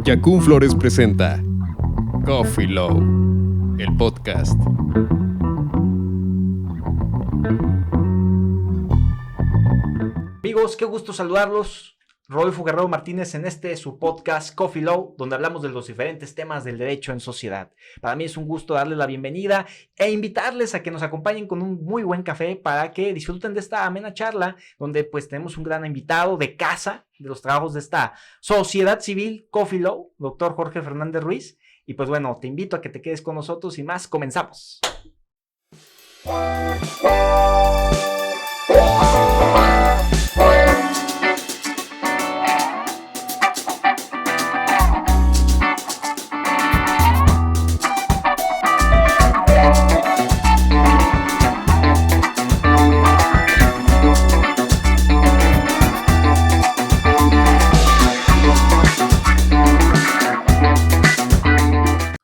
Yacún Flores presenta Coffee Low, el podcast. Amigos, qué gusto saludarlos. Rodolfo Guerrero Martínez en su podcast Coffee Low, donde hablamos de los diferentes temas del derecho en sociedad. Para mí es un gusto darles la bienvenida e invitarles a que nos acompañen con un muy buen café para que disfruten de esta amena charla, donde pues tenemos un gran invitado de casa de los trabajos de esta sociedad civil Coffee Low, doctor Jorge Fernández Ruiz. Y pues bueno, te invito a que te quedes con nosotros y más, comenzamos.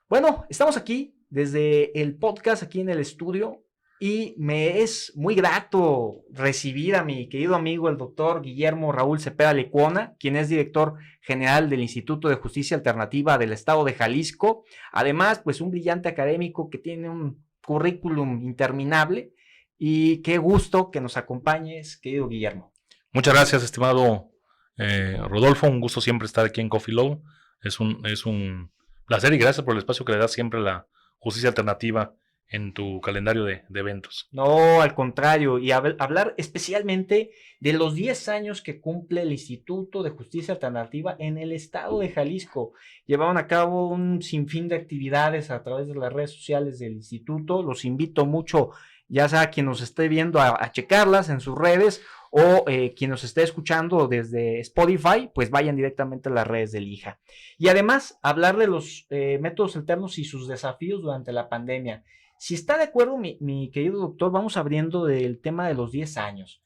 Bueno, estamos aquí desde el podcast, aquí en el estudio, y me es muy grato recibir a mi querido amigo, el doctor Guillermo Raúl Cepeda Lecuona, quien es director general del Instituto de Justicia Alternativa del Estado de Jalisco. Además, pues un brillante académico que tiene un currículum interminable, y qué gusto que nos acompañes, querido Guillermo. Muchas gracias, estimado Rodolfo, un gusto siempre estar aquí en Coffee Low. Es un placer y gracias por el espacio que le das siempre a la justicia alternativa en tu calendario de eventos. No, al contrario, y hablar especialmente de los 10 años que cumple el Instituto de Justicia Alternativa en el estado de Jalisco. Llevaron a cabo un sinfín de actividades a través de las redes sociales del instituto. Los invito mucho, ya sea quien nos esté viendo, a checarlas en sus redes, o quien nos esté escuchando desde Spotify, pues vayan directamente a las redes del IJA. Y además, hablar de los métodos alternos y sus desafíos durante la pandemia. Si está de acuerdo, mi querido doctor, vamos abriendo del tema de los 10 años.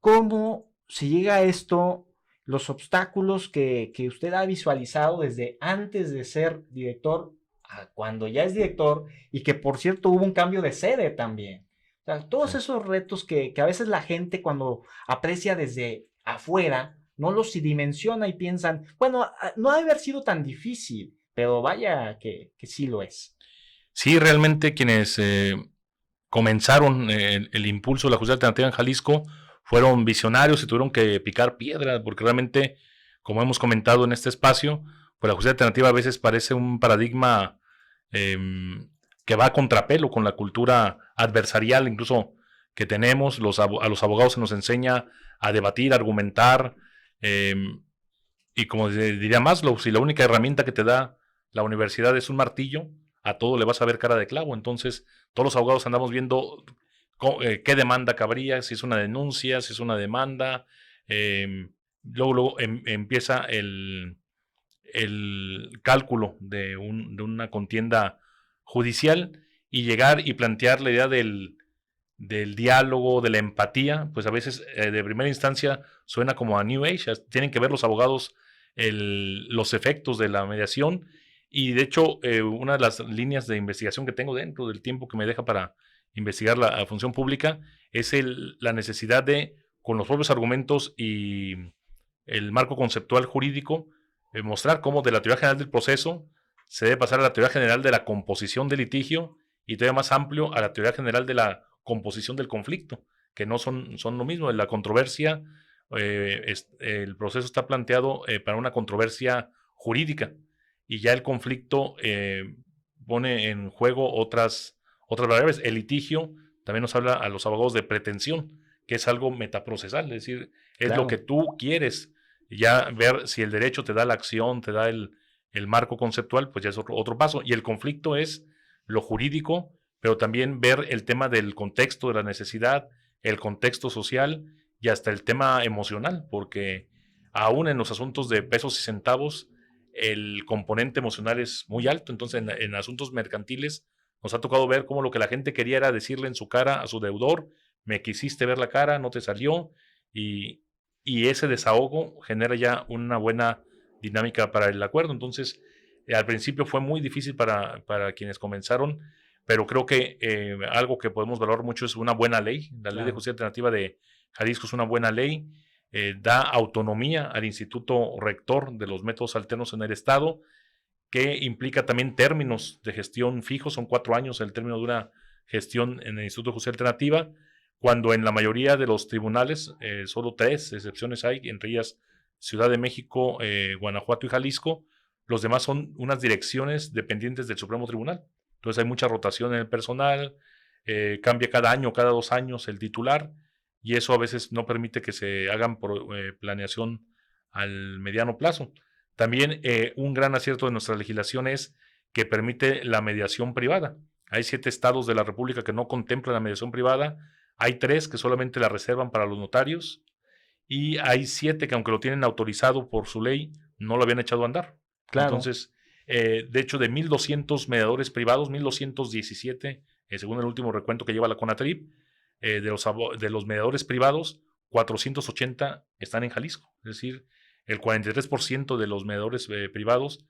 ¿Cómo se llega a esto? Los obstáculos que usted ha visualizado desde antes de ser director a cuando ya es director, y que por cierto hubo un cambio de sede también. O sea, todos esos retos que a veces la gente cuando aprecia desde afuera no los dimensiona y piensan, bueno, no ha de haber sido tan difícil, pero vaya que sí lo es. Sí, realmente quienes comenzaron el impulso de la justicia alternativa en Jalisco fueron visionarios y tuvieron que picar piedra, porque realmente, como hemos comentado en este espacio, pues la justicia alternativa a veces parece un paradigma que va a contrapelo con la cultura adversarial incluso que tenemos. A los abogados se nos enseña a debatir, a argumentar, y como diría Maslow, si la única herramienta que te da la universidad es un martillo, a todo le vas a ver cara de clavo. Entonces todos los abogados andamos viendo qué demanda cabría, si es una denuncia, si es una demanda. Luego empieza el cálculo de una contienda judicial, y llegar y plantear la idea del diálogo, de la empatía, pues a veces de primera instancia suena como a New Age. Tienen que ver los abogados los efectos de la mediación. Y de hecho, una de las líneas de investigación que tengo dentro del tiempo que me deja para investigar la función pública es la necesidad de, con los propios argumentos y el marco conceptual jurídico, mostrar cómo de la teoría general del proceso se debe pasar a la teoría general de la composición del litigio, y todavía más amplio a la teoría general de la composición del conflicto, que no son lo mismo. En la controversia, el proceso está planteado para una controversia jurídica, y ya el conflicto pone en juego otras variables. El litigio también nos habla a los abogados de pretensión, que es algo metaprocesal, es decir, es claro, lo que tú quieres. Ya ver si el derecho te da la acción, te da el marco conceptual, pues ya es otro paso. Y el conflicto es lo jurídico, pero también ver el tema del contexto, de la necesidad, el contexto social y hasta el tema emocional, porque aún en los asuntos de pesos y centavos, el componente emocional es muy alto. Entonces, en asuntos mercantiles nos ha tocado ver cómo lo que la gente quería era decirle en su cara a su deudor: me quisiste ver la cara, no te salió, y ese desahogo genera ya una buena dinámica para el acuerdo. Entonces, al principio fue muy difícil para quienes comenzaron, pero creo que algo que podemos valorar mucho es una buena ley. La ley de justicia alternativa de Jalisco es una buena ley. da autonomía al Instituto Rector de los Métodos Alternos en el Estado, que implica también términos de gestión fijos, son 4 años el término de una gestión en el Instituto de Justicia Alternativa, cuando en la mayoría de los tribunales, solo 3 excepciones hay, entre ellas Ciudad de México, Guanajuato y Jalisco, los demás son unas direcciones dependientes del Supremo Tribunal. Entonces hay mucha rotación en el personal, cambia cada año, cada 2 años el titular, y eso a veces no permite que se hagan planeación al mediano plazo. También un gran acierto de nuestra legislación es que permite la mediación privada. Hay 7 estados de la República que no contemplan la mediación privada, hay 3 que solamente la reservan para los notarios, y hay 7 que, aunque lo tienen autorizado por su ley, no lo habían echado a andar. Claro. Entonces, de hecho, de 1,200 mediadores privados, 1,217, según el último recuento que lleva la CONATRIP, de los mediadores privados, 480 están en Jalisco. Es decir, el 43% de los mediadores privados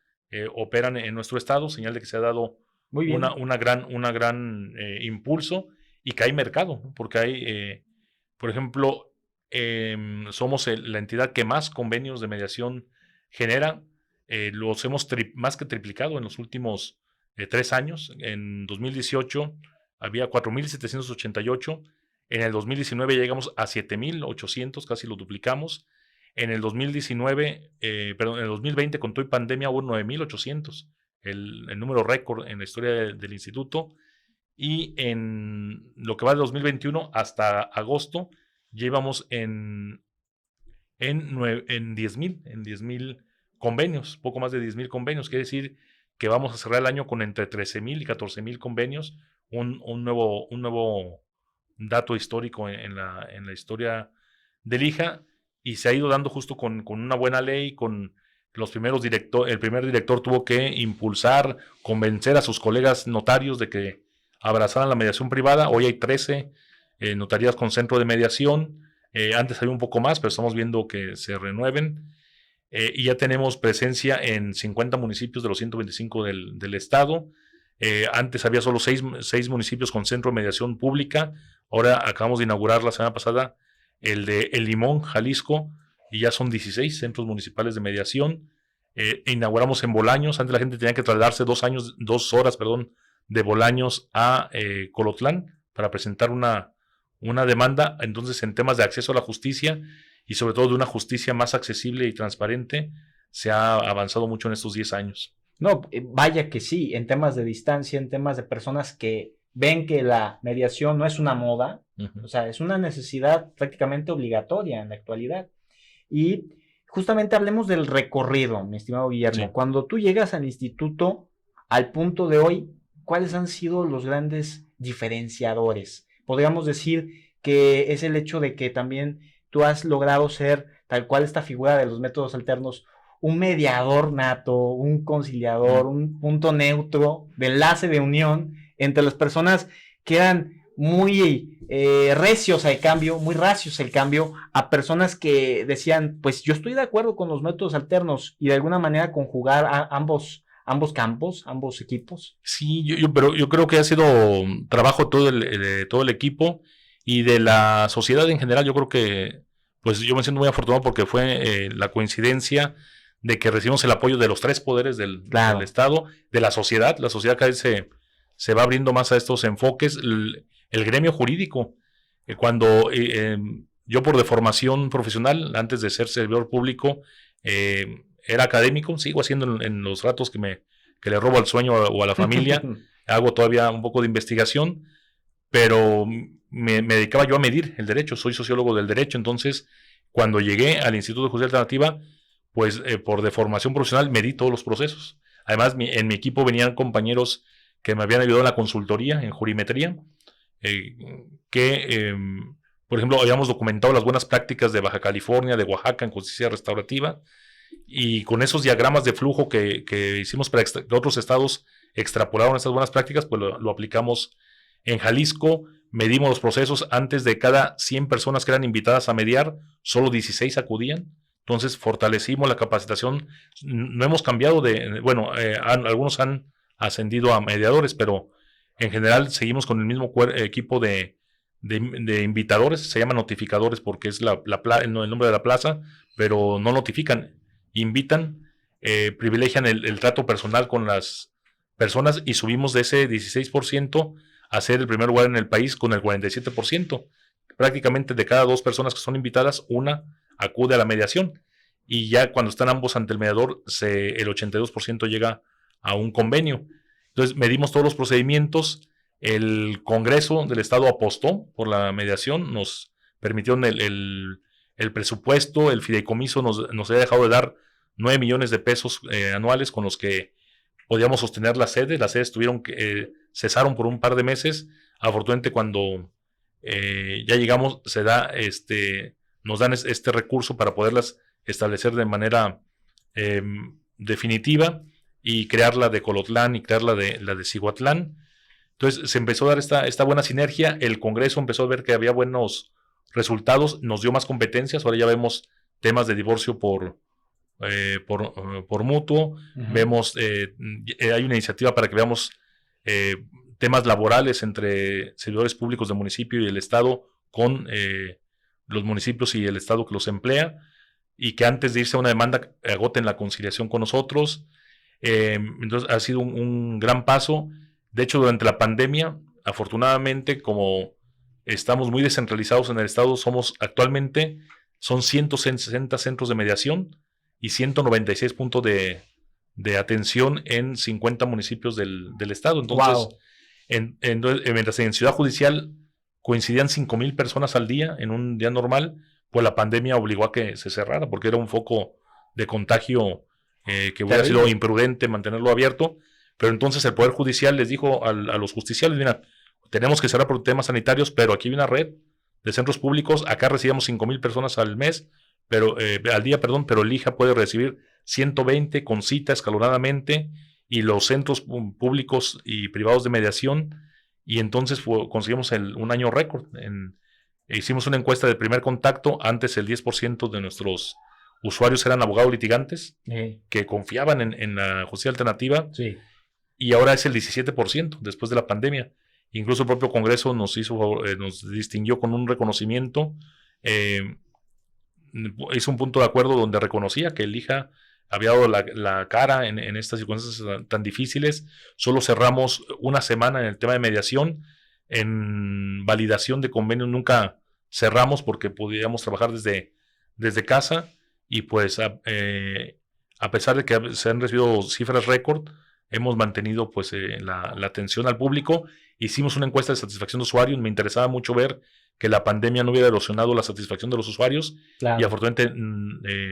operan en nuestro estado, señal de que se ha dado una gran impulso y que hay mercado, ¿no? Porque hay, por ejemplo, somos la entidad que más convenios de mediación genera. Los hemos más que triplicado en los últimos 3 años. En 2018 había 4,788. En el 2019 llegamos a 7,800, casi lo duplicamos. En el 2019, en el 2020, con toda pandemia, hubo 9,800, el número récord en la historia del instituto. Y en lo que va de 2021 hasta agosto, llevamos en 10,000 convenios, poco más de 10,000 convenios. Quiere decir que vamos a cerrar el año con entre 13,000 y 14,000 convenios, un nuevo dato histórico en la historia del IJA, y se ha ido dando justo con una buena ley, con los primeros el primer director tuvo que impulsar, convencer a sus colegas notarios de que abrazaran la mediación privada. Hoy hay 13 notarías con centro de mediación, antes había un poco más, pero estamos viendo que se renueven. Y ya tenemos presencia en 50 municipios de los 125 del estado. Antes había solo 6 municipios con centro de mediación pública. Ahora acabamos de inaugurar la semana pasada el de El Limón, Jalisco, y ya son 16 centros municipales de mediación. Inauguramos en Bolaños. Antes la gente tenía que trasladarse 2 horas de Bolaños a Colotlán para presentar una demanda. Entonces, en temas de acceso a la justicia y sobre todo de una justicia más accesible y transparente, se ha avanzado mucho en estos 10 años. No, vaya que sí, en temas de distancia, en temas de personas que ven que la mediación no es una moda, o sea, es una necesidad prácticamente obligatoria en la actualidad. Y justamente hablemos del recorrido, mi estimado Guillermo. Sí. Cuando tú llegas al instituto, al punto de hoy, ¿cuáles han sido los grandes diferenciadores? Podríamos decir que es el hecho de que también tú has logrado ser, tal cual esta figura de los métodos alternos, un mediador nato, un conciliador, un punto neutro de enlace, de unión entre las personas que eran muy recios al cambio, muy racios al cambio, a personas que decían, pues yo estoy de acuerdo con los métodos alternos, y de alguna manera conjugar a ambos campos, ambos equipos. Sí, pero yo creo que ha sido trabajo todo el equipo y de la sociedad en general. Yo creo que, pues yo me siento muy afortunado porque fue la coincidencia de que recibimos el apoyo de los 3 poderes del Estado, de la sociedad. La sociedad cada vez se va abriendo más a estos enfoques. El gremio jurídico, cuando yo por deformación profesional, antes de ser servidor público, era académico, sigo haciendo en los ratos que le robo al sueño o a la familia, hago todavía un poco de investigación, pero me dedicaba yo a medir el derecho. Soy sociólogo del derecho. Entonces, cuando llegué al Instituto de Justicia Alternativa, pues por deformación profesional medí todos los procesos. Además, en mi equipo venían compañeros que me habían ayudado en la consultoría, en jurimetría, por ejemplo, habíamos documentado las buenas prácticas de Baja California, de Oaxaca en justicia restaurativa, y con esos diagramas de flujo que hicimos para que otros estados extrapolaron esas buenas prácticas, pues lo aplicamos en Jalisco. Medimos los procesos. Antes de cada 100 personas que eran invitadas a mediar, solo 16 acudían. Entonces fortalecimos la capacitación. No hemos cambiado algunos han ascendido a mediadores, pero en general seguimos con el mismo equipo de de invitadores, se llaman notificadores porque es el nombre de la plaza, pero no notifican, invitan, privilegian el trato personal con las personas y subimos de ese 16% a ser el primer lugar en el país con el 47%. Prácticamente de cada 2 personas que son invitadas, una acude a la mediación. Y ya cuando están ambos ante el mediador, el 82% llega a un convenio. Entonces, medimos todos los procedimientos. El Congreso del Estado apostó por la mediación, nos permitieron el presupuesto, el fideicomiso nos había dejado de dar 9 millones de pesos anuales con los que podíamos sostener la sede. Las sedes cesaron por un par de meses. Afortunadamente, cuando ya llegamos, nos dan este recurso para poderlas establecer de manera definitiva y crear la de Colotlán y crear la de Cihuatlán. Entonces se empezó a dar esta buena sinergia. El Congreso empezó a ver que había buenos resultados, nos dio más competencias. Ahora ya vemos temas de divorcio por mutuo. Vemos, hay una iniciativa para que veamos temas laborales entre servidores públicos del municipio y el Estado con los municipios y el Estado que los emplea, y que antes de irse a una demanda agoten la conciliación con nosotros. Entonces ha sido un gran paso. De hecho, durante la pandemia, afortunadamente, como estamos muy descentralizados en el Estado, actualmente son 160 centros de mediación y 196 puntos de atención en 50 municipios del Estado. Entonces, wow. Mientras en Ciudad Judicial coincidían 5,000 personas al día en un día normal, pues la pandemia obligó a que se cerrara porque era un foco de contagio que hubiera sido imprudente mantenerlo abierto. Pero entonces el Poder Judicial les dijo a los justiciales: mira, tenemos que cerrar por temas sanitarios, pero aquí hay una red de centros públicos, acá recibimos 5,000 personas al día, pero el IJA puede recibir 120 con cita escalonadamente, y los centros públicos y privados de mediación. Y entonces conseguimos un año récord. Hicimos una encuesta de primer contacto. Antes el 10% de nuestros usuarios eran abogados litigantes que confiaban en la justicia alternativa. Sí. Y ahora es el 17% después de la pandemia. Incluso el propio Congreso nos distinguió con un reconocimiento. Hizo un punto de acuerdo donde reconocía que el IJA había dado la cara en estas circunstancias tan difíciles. Solo cerramos una semana en el tema de mediación. En validación de convenios nunca cerramos porque podíamos trabajar desde casa. Y pues a pesar de que se han recibido cifras récord, hemos mantenido pues la atención al público. Hicimos una encuesta de satisfacción de usuarios. Me interesaba mucho ver que la pandemia no hubiera erosionado la satisfacción de los usuarios. Claro. Y afortunadamente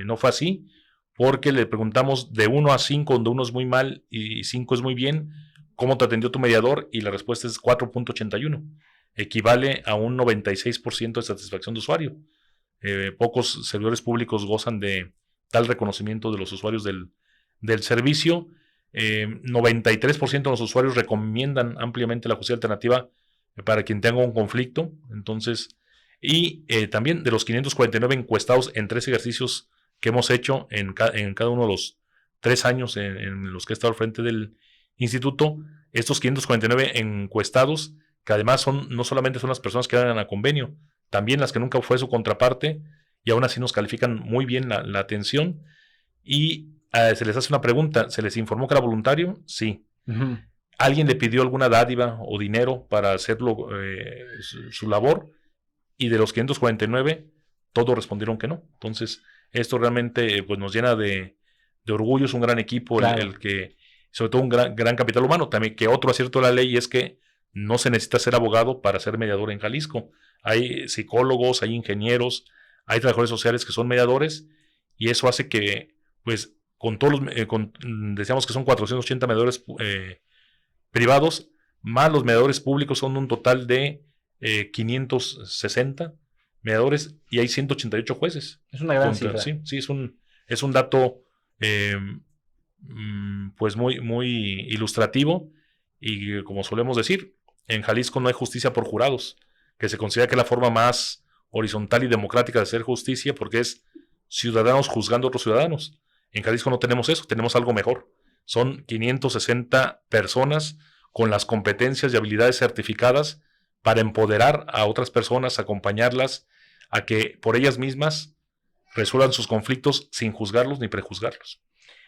no fue así, porque le preguntamos de 1 a 5, donde 1 es muy mal y 5 es muy bien, ¿cómo te atendió tu mediador? Y la respuesta es 4.81. Equivale a un 96% de satisfacción de usuario. Pocos servidores públicos gozan de tal reconocimiento de los usuarios del servicio. 93% de los usuarios recomiendan ampliamente la justicia alternativa para quien tenga un conflicto. Entonces, y también de los 549 encuestados en 3 ejercicios que hemos hecho en cada uno de los 3 años en los que he estado al frente del instituto, estos 549 encuestados, que además no solamente son las personas que dan a convenio, también las que nunca fue su contraparte, y aún así nos califican muy bien la atención. Y se les hace una pregunta: ¿se les informó que era voluntario? Sí. Uh-huh. ¿Alguien le pidió alguna dádiva o dinero para hacerlo su labor? Y de los 549, todos respondieron que no. Entonces, esto realmente pues nos llena de orgullo. Es un gran equipo, claro. el que, sobre todo un gran capital humano. También, que otro acierto de la ley es que no se necesita ser abogado para ser mediador en Jalisco. Hay psicólogos, hay ingenieros, hay trabajadores sociales que son mediadores, y eso hace que, pues, con todos decíamos que son 480 mediadores privados, más los mediadores públicos, son un total de 560 mediadores, y hay 188 jueces. Es una gran cifra. Sí, es un dato pues muy, muy ilustrativo. Y como solemos decir, en Jalisco no hay justicia por jurados, que se considera que es la forma más horizontal y democrática de hacer justicia, porque es ciudadanos juzgando a otros ciudadanos. En Jalisco no tenemos eso, tenemos algo mejor. Son 560 personas con las competencias y habilidades certificadas para empoderar a otras personas, acompañarlas a que por ellas mismas resuelvan sus conflictos sin juzgarlos ni prejuzgarlos.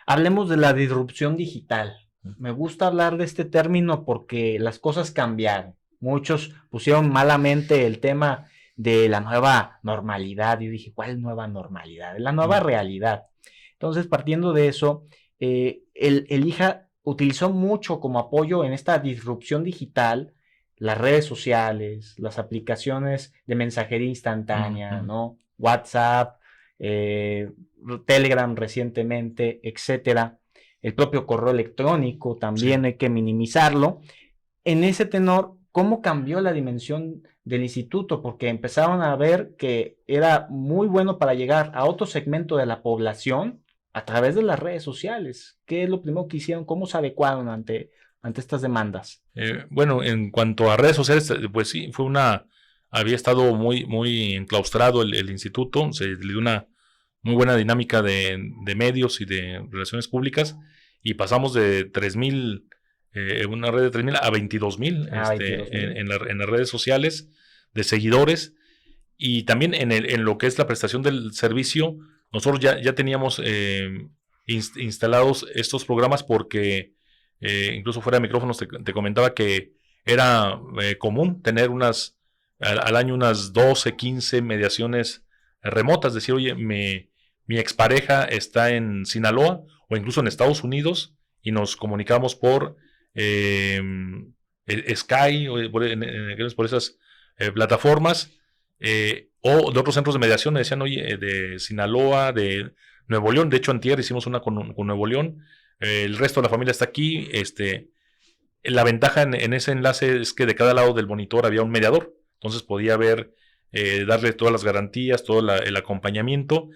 Hablemos de la disrupción digital. Me gusta hablar de este término porque las cosas cambiaron. Muchos pusieron malamente el tema de la nueva normalidad. Yo dije, ¿cuál nueva normalidad? La nueva realidad. Entonces, partiendo de eso, el IJA utilizó mucho como apoyo en esta disrupción digital las redes sociales, las aplicaciones de mensajería instantánea, ¿no? WhatsApp, Telegram recientemente, etcétera. El propio correo electrónico también hay que minimizarlo. En ese tenor, ¿cómo cambió la dimensión del instituto? Porque empezaron a ver que era muy bueno para llegar a otro segmento de la población a través de las redes sociales. ¿Qué es lo primero que hicieron? ¿Cómo se adecuaron ante estas demandas? Bueno, en cuanto a redes sociales, pues sí, había estado muy enclaustrado el instituto, se le dio una muy buena dinámica de medios y de relaciones públicas, y pasamos de 3,000, una red de 3,000 a 22,000 en las redes sociales de seguidores, y también en lo que es la prestación del servicio. Nosotros ya teníamos instalados estos programas porque incluso fuera de micrófonos te comentaba que era común tener al año unas 12, 15 mediaciones remotas, decir, oye, mi expareja está en Sinaloa o incluso en Estados Unidos y nos comunicamos por Sky o por esas plataformas, o de otros centros de mediación. Me decían, oye, de Sinaloa, de Nuevo León. De hecho, antier hicimos una con Nuevo León. El resto de la familia está aquí. La ventaja en ese enlace es que de cada lado del monitor había un mediador. Entonces podía darle todas las garantías, todo el acompañamiento.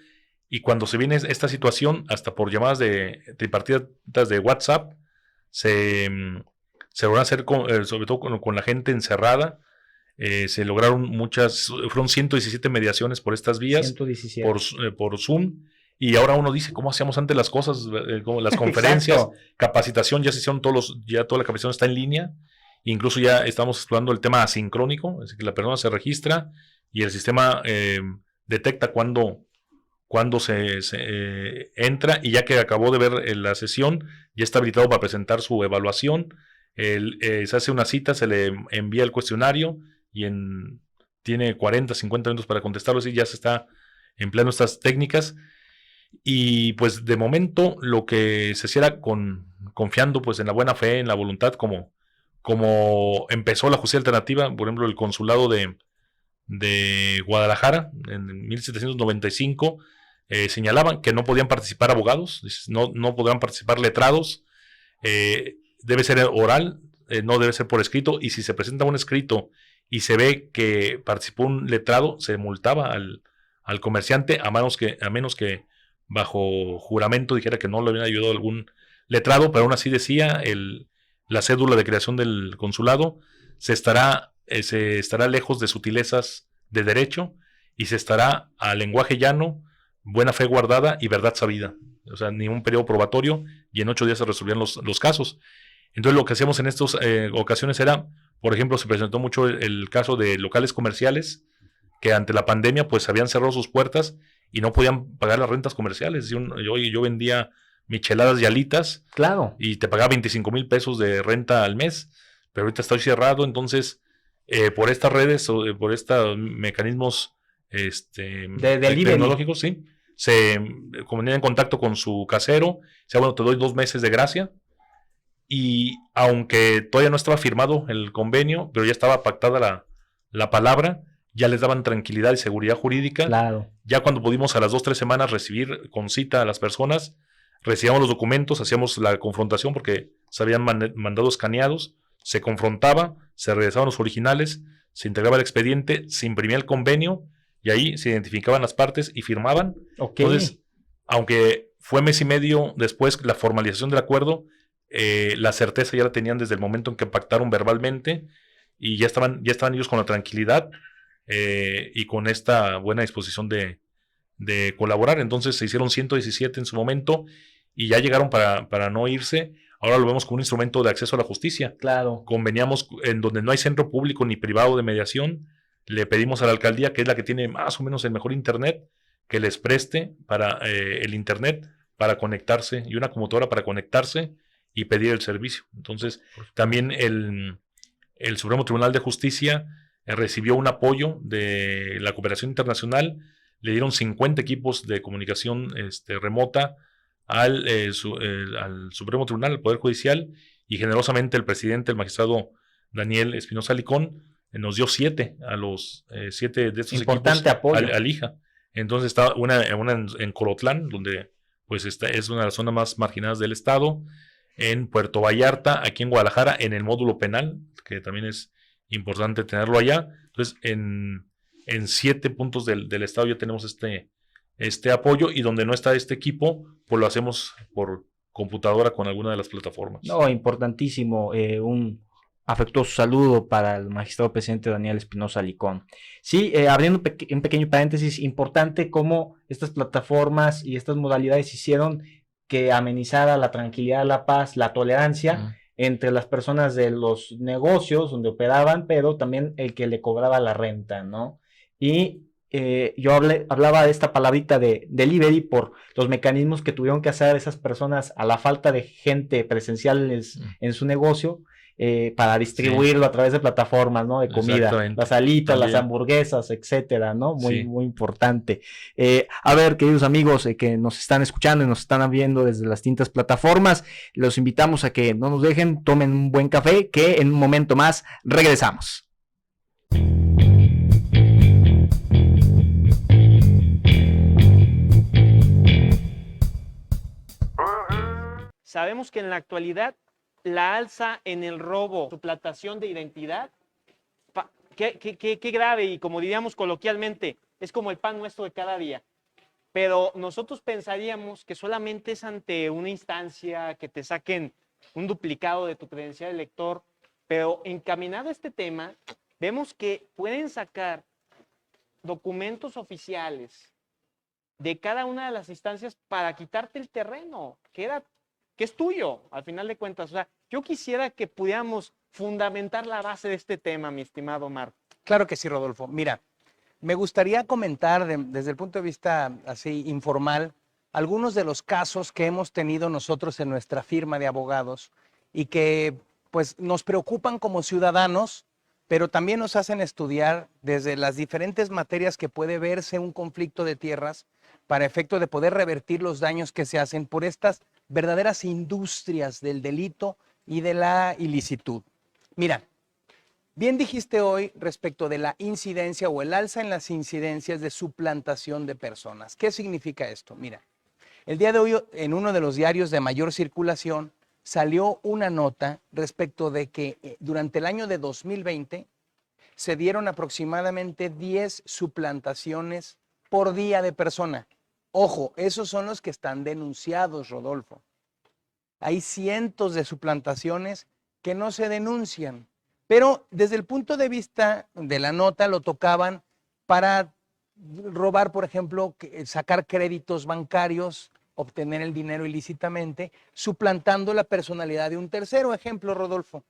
Y cuando se viene esta situación, hasta por llamadas tripartitas de WhatsApp, se lograron hacer, sobre todo con la gente encerrada. Se lograron fueron 117 mediaciones por estas vías, 117. Por Zoom. Y ahora uno dice, ¿cómo hacíamos antes las cosas? Como las conferencias, capacitación, ya se hicieron ya toda la capacitación está en línea. Incluso ya estamos explorando el tema asincrónico, es decir, que la persona se registra y el sistema detecta cuando se entra, y ya que acabó de ver la sesión, ya está habilitado para presentar su evaluación. Se hace una cita, se le envía el cuestionario y tiene 40, 50 minutos para contestarlo, así ya se está empleando estas técnicas. Y pues de momento lo que se hiciera confiando pues en la buena fe, en la voluntad, como empezó la justicia alternativa, por ejemplo el consulado de Guadalajara en 1795, señalaban que no podían participar abogados, no podían participar letrados, debe ser oral, no debe ser por escrito, y si se presenta un escrito y se ve que participó un letrado, se multaba al comerciante, a menos que bajo juramento dijera que no le habían ayudado algún letrado, pero aún así decía la cédula de creación del consulado, se estará lejos de sutilezas de derecho y se estará a lenguaje llano, buena fe guardada y verdad sabida. O sea, ni un periodo probatorio, y en 8 días se resolvían los casos. Entonces lo que hacíamos en estas ocasiones era, por ejemplo, se presentó mucho el caso de locales comerciales que ante la pandemia pues habían cerrado sus puertas y no podían pagar las rentas comerciales. Yo vendía micheladas y alitas, claro, y te pagaba 25,000 pesos de renta al mes, pero ahorita estoy cerrado. Entonces por estas redes, por estos mecanismos tecnológicos, sí, se ponían en contacto con su casero, decía, bueno, te doy 2 meses de gracia. Y aunque todavía no estaba firmado el convenio, pero ya estaba pactada la palabra, ya les daban tranquilidad y seguridad jurídica. Claro. Ya cuando pudimos a las 2-3 semanas recibir con cita a las personas, recibíamos los documentos, hacíamos la confrontación porque se habían mandado escaneados, se confrontaba, se regresaban los originales, se integraba el expediente, se imprimía el convenio y ahí se identificaban las partes y firmaban. Okay. Entonces, aunque fue mes y medio después la formalización del acuerdo, la certeza ya la tenían desde el momento en que pactaron verbalmente, y ya estaban ellos con la tranquilidad y con esta buena disposición de colaborar. Entonces se hicieron 117 en su momento y ya llegaron para no irse. ahora lo vemos como un instrumento de acceso a la justicia. Claro. Conveniamos en donde no hay centro público ni privado de mediación, le pedimos a la alcaldía, que es la que tiene más o menos el mejor internet, que les preste para el internet para conectarse y una computadora para conectarse y pedir el servicio. Entonces, también el Supremo Tribunal de Justicia recibió un apoyo de la cooperación internacional, le dieron 50 equipos de comunicación remota al Supremo Tribunal, al Poder Judicial, y generosamente el presidente, el magistrado Daniel Espinosa Licón, nos dio 7 a los 7 de estos Importante equipos apoyo. al IJA. Entonces está una en Colotlán, donde pues es una de las zonas más marginadas del estado, en Puerto Vallarta, aquí en Guadalajara, en el módulo penal, que también es importante tenerlo allá. Entonces, en 7 puntos del estado ya tenemos este apoyo, y donde no está este equipo, pues lo hacemos por computadora con alguna de las plataformas. No, importantísimo. Un afectuoso saludo para el magistrado presidente Daniel Espinosa Licón. Sí, abriendo un pequeño paréntesis, importante cómo estas plataformas y estas modalidades hicieron que amenizara la tranquilidad, la paz, la tolerancia entre las personas de los negocios donde operaban, pero también el que le cobraba la renta, ¿no? Y yo hablaba de esta palabrita de delivery por los mecanismos que tuvieron que hacer esas personas a la falta de gente presencial en su negocio, para distribuirlo a través de plataformas, ¿no? De comida, las alitas, las hamburguesas, etcétera, ¿no? Muy importante. A ver, queridos amigos que nos están escuchando y nos están viendo desde las distintas plataformas, los invitamos a que no nos dejen, tomen un buen café, que en un momento más regresamos. Sabemos que en la actualidad la alza en el robo, suplantación de identidad, qué grave, y como diríamos coloquialmente, es como el pan nuestro de cada día. Pero nosotros pensaríamos que solamente es ante una instancia que te saquen un duplicado de tu credencial de lector, pero encaminado a este tema, vemos que pueden sacar documentos oficiales de cada una de las instancias para quitarte el terreno, que es tuyo, al final de cuentas. O sea, yo quisiera que pudiéramos fundamentar la base de este tema, mi estimado Omar. Claro que sí, Rodolfo. Mira, me gustaría comentar desde el punto de vista así informal algunos de los casos que hemos tenido nosotros en nuestra firma de abogados y que pues nos preocupan como ciudadanos, pero también nos hacen estudiar desde las diferentes materias que puede verse un conflicto de tierras para efecto de poder revertir los daños que se hacen por estas verdaderas industrias del delito y de la ilicitud. Mira, bien dijiste hoy respecto de la incidencia o el alza en las incidencias de suplantación de personas. ¿Qué significa esto? Mira, el día de hoy en uno de los diarios de mayor circulación salió una nota respecto de que durante el año de 2020 se dieron aproximadamente 10 suplantaciones por día de persona. Ojo, esos son los que están denunciados, Rodolfo. Hay cientos de suplantaciones que no se denuncian, pero desde el punto de vista de la nota lo tocaban para robar, por ejemplo, sacar créditos bancarios, obtener el dinero ilícitamente, suplantando la personalidad de un tercero. Ejemplo, Rodolfo.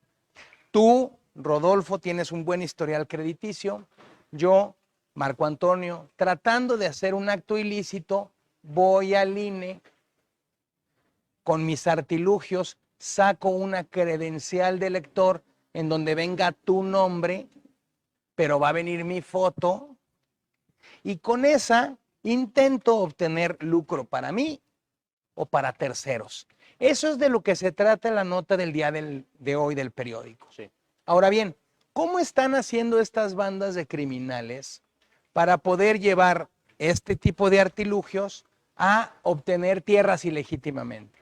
Tú, Rodolfo, tienes un buen historial crediticio. Yo, Marco Antonio, tratando de hacer un acto ilícito, voy al INE, con mis artilugios, saco una credencial de lector en donde venga tu nombre, pero va a venir mi foto, y con esa intento obtener lucro para mí o para terceros. Eso es de lo que se trata la nota del día de hoy del periódico. Sí. Ahora bien, ¿cómo están haciendo estas bandas de criminales para poder llevar este tipo de artilugios a obtener tierras ilegítimamente?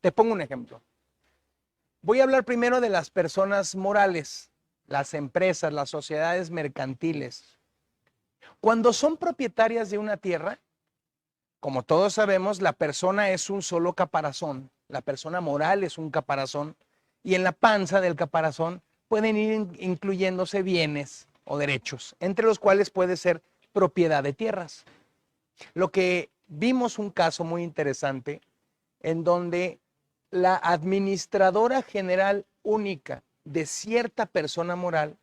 Te pongo un ejemplo. Voy a hablar primero de las personas morales, las empresas, las sociedades mercantiles. Cuando son propietarias de una tierra, como todos sabemos, la persona es un solo caparazón, la persona moral es un caparazón, y en la panza del caparazón pueden ir incluyéndose bienes o derechos, entre los cuales puede ser propiedad de tierras. Lo que vimos un caso muy interesante en donde la administradora general única de cierta persona moral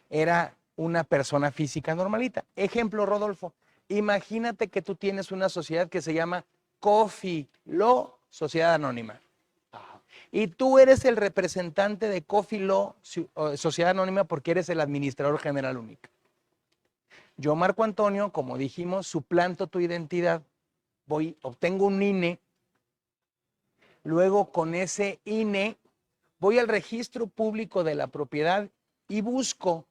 era una persona física normalita. Ejemplo, Rodolfo, imagínate que tú tienes una sociedad que se llama Coffee Law, Sociedad Anónima. Y tú eres el representante de Coffee Law, Sociedad Anónima, porque eres el administrador general único. Yo, Marco Antonio, como dijimos, suplanto tu identidad, obtengo un INE, luego con ese INE voy al registro público de la propiedad y busco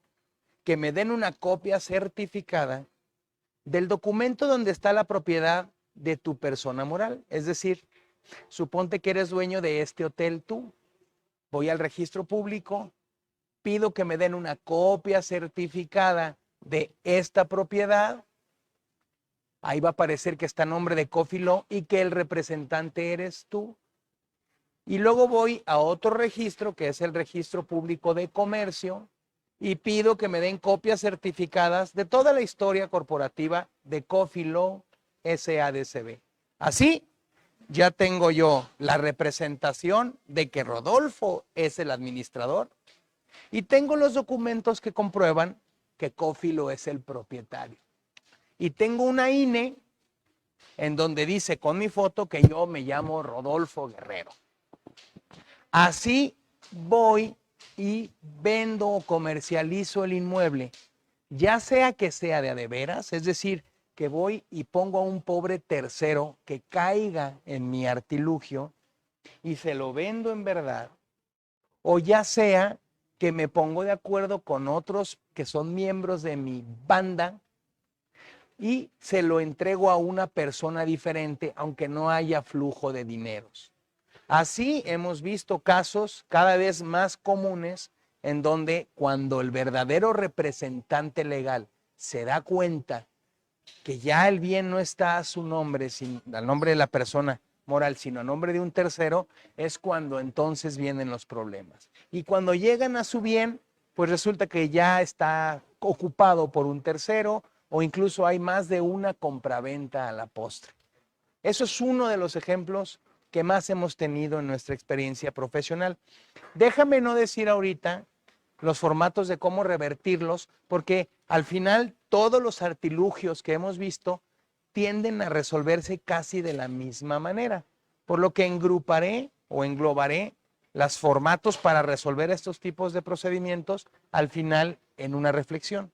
que me den una copia certificada del documento donde está la propiedad de tu persona moral. Es decir, suponte que eres dueño de este hotel tú. Voy al registro público, pido que me den una copia certificada de esta propiedad. Ahí va a aparecer que está a nombre de Coffee Law y que el representante eres tú. Y luego voy a otro registro, que es el registro público de comercio, y pido que me den copias certificadas de toda la historia corporativa de Coffee Law SADCB. Así ya tengo yo la representación de que Rodolfo es el administrador y tengo los documentos que comprueban que Coffee Law es el propietario. Y tengo una INE en donde dice con mi foto que yo me llamo Rodolfo Guerrero. Así voy y vendo o comercializo el inmueble, ya sea que sea de a de veras, es decir, que voy y pongo a un pobre tercero que caiga en mi artilugio y se lo vendo en verdad, o ya sea que me pongo de acuerdo con otros que son miembros de mi banda y se lo entrego a una persona diferente, aunque no haya flujo de dineros. Así hemos visto casos cada vez más comunes en donde cuando el verdadero representante legal se da cuenta que ya el bien no está a su nombre, al nombre de la persona moral, sino a nombre de un tercero, es cuando entonces vienen los problemas. Y cuando llegan a su bien, pues resulta que ya está ocupado por un tercero o incluso hay más de una compraventa a la postre. Eso es uno de los ejemplos que más hemos tenido en nuestra experiencia profesional. Déjame no decir ahorita los formatos de cómo revertirlos, porque al final todos los artilugios que hemos visto tienden a resolverse casi de la misma manera, por lo que englobaré los formatos para resolver estos tipos de procedimientos al final en una reflexión.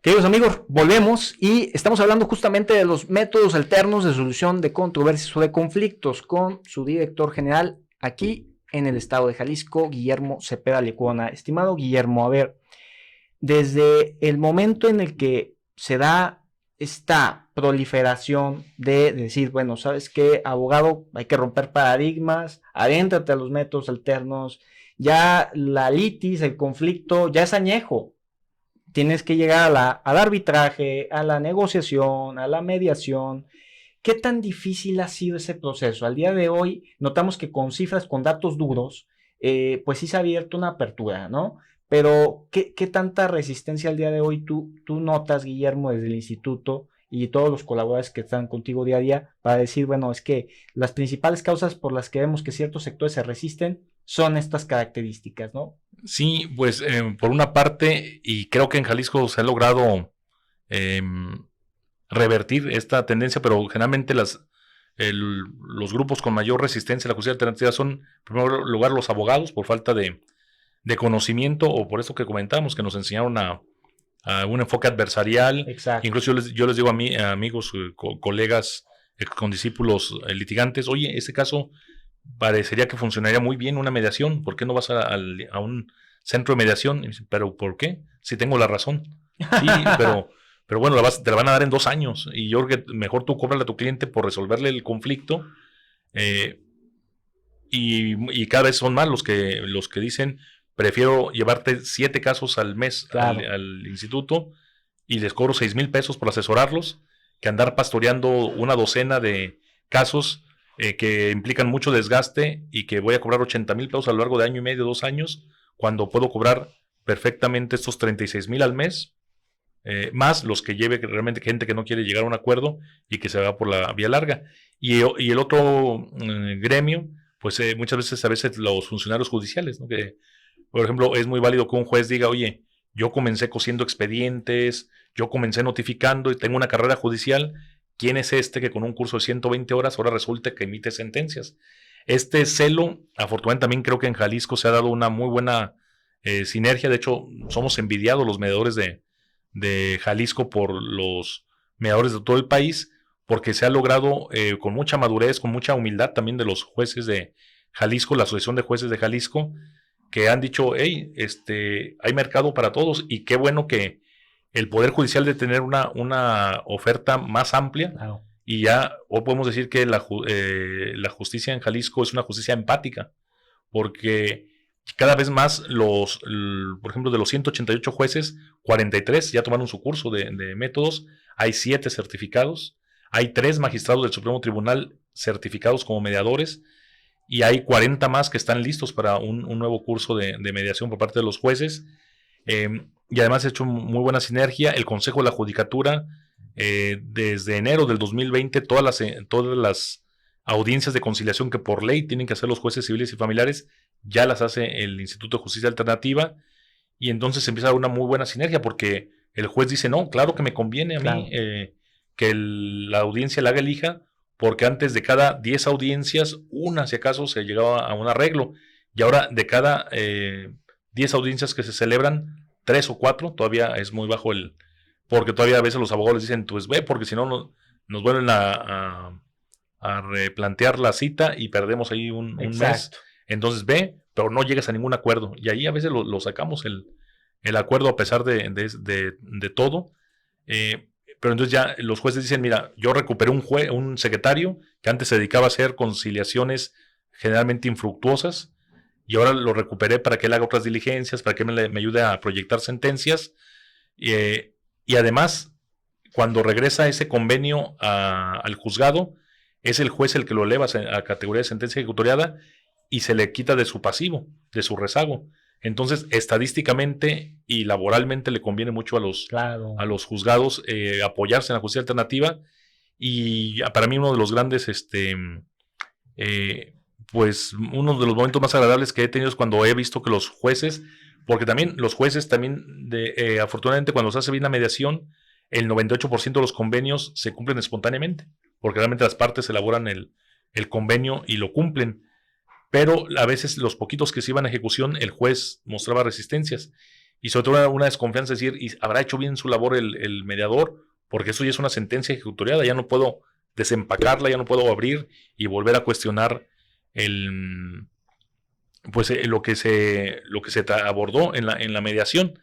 Queridos amigos, volvemos y estamos hablando justamente de los métodos alternos de solución de controversias o de conflictos con su director general aquí en el estado de Jalisco, Guillermo Cepeda Lecuona. Estimado Guillermo, a ver, desde el momento en el que se da esta proliferación de decir, bueno, ¿sabes qué, abogado? Hay que romper paradigmas, adéntrate a los métodos alternos, ya la litis, el conflicto, ya es añejo. Tienes que llegar al arbitraje, a la negociación, a la mediación. ¿Qué tan difícil ha sido ese proceso? Al día de hoy notamos que con cifras, con datos duros, pues sí se ha abierto una apertura, ¿no? Pero ¿qué tanta resistencia al día de hoy tú notas, Guillermo, desde el instituto y todos los colaboradores que están contigo día a día para decir, bueno, es que las principales causas por las que vemos que ciertos sectores se resisten son estas características, ¿no? Sí, pues por una parte, y creo que en Jalisco se ha logrado revertir esta tendencia, pero generalmente los grupos con mayor resistencia a la justicia alternativa son, en primer lugar, los abogados, por falta de conocimiento, o por eso que comentamos, que nos enseñaron a un enfoque adversarial. Exacto. Incluso yo les digo a amigos, colegas, condiscípulos litigantes, oye, este caso parecería que funcionaría muy bien una mediación, ¿por qué no vas a un centro de mediación? Y dicen, ¿pero por qué? Si tengo la razón. Sí, pero bueno, te la van a dar en 2 años, y yo creo que mejor tú cóbrale a tu cliente por resolverle el conflicto, y cada vez son más los que dicen, prefiero llevarte 7 casos al mes, claro, al instituto, y les cobro 6,000 pesos por asesorarlos, que andar pastoreando una docena de casos que implican mucho desgaste y que voy a cobrar 80,000 pesos a lo largo de año y medio, 2 años, cuando puedo cobrar perfectamente estos 36,000 al mes más los que lleve realmente gente que no quiere llegar a un acuerdo y que se va por la vía larga. Y el otro gremio, pues muchas veces los funcionarios judiciales, ¿no? Que, por ejemplo, es muy válido que un juez diga, oye, yo comencé cosiendo expedientes, yo comencé notificando y tengo una carrera judicial. ¿Quién es este que con un curso de 120 horas ahora resulta que emite sentencias? Este celo, afortunadamente también creo que en Jalisco se ha dado una muy buena sinergia. De hecho, somos envidiados los mediadores de Jalisco por los mediadores de todo el país, porque se ha logrado con mucha madurez, con mucha humildad también de los jueces de Jalisco, la Asociación de Jueces de Jalisco, que han dicho, hey, hay mercado para todos, y qué bueno que el Poder Judicial de tener una oferta más amplia, Claro. y ya hoy podemos decir que la justicia en Jalisco es una justicia empática, porque cada vez más por ejemplo, de los 188 jueces, 43 ya tomaron su curso de métodos, hay 7 certificados, hay 3 magistrados del Supremo Tribunal certificados como mediadores, y hay 40 más que están listos para un nuevo curso de mediación por parte de los jueces. Y además ha hecho muy buena sinergia. El Consejo de la Judicatura, desde enero del 2020, todas las audiencias de conciliación que por ley tienen que hacer los jueces civiles y familiares, ya las hace el Instituto de Justicia Alternativa, y entonces se empieza a dar una muy buena sinergia, porque el juez dice, no, claro que me conviene a mí que la audiencia la haga el hija, porque antes de cada 10 audiencias, una si acaso se llegaba a un arreglo, y ahora de cada 10 audiencias que se celebran, 3 o 4, todavía es muy bajo porque todavía a veces los abogados dicen, pues ve, porque si no nos vuelven a replantear la cita y perdemos ahí un mes. Entonces ve, pero no llegas a ningún acuerdo. Y ahí a veces lo sacamos el acuerdo a pesar de todo. Pero entonces ya los jueces dicen, mira, yo recuperé un secretario que antes se dedicaba a hacer conciliaciones generalmente infructuosas, y ahora lo recuperé para que él haga otras diligencias, para que me ayude a proyectar sentencias. Y además, cuando regresa ese convenio al juzgado, es el juez el que lo eleva a categoría de sentencia ejecutoriada y se le quita de su pasivo, de su rezago. Entonces, estadísticamente y laboralmente le conviene mucho a los juzgados apoyarse en la justicia alternativa. Y para mí uno de los grandes, pues uno de los momentos más agradables que he tenido es cuando he visto que los jueces, porque también los jueces afortunadamente cuando se hace bien la mediación, el 98% de los convenios se cumplen espontáneamente, porque realmente las partes elaboran el convenio y lo cumplen. Pero a veces los poquitos que se iban a ejecución, el juez mostraba resistencias. Y sobre todo una desconfianza, es decir, ¿y habrá hecho bien su labor el mediador? Porque eso ya es una sentencia ejecutoriada, ya no puedo desempacarla, ya no puedo abrir y volver a cuestionar lo que se abordó en la mediación.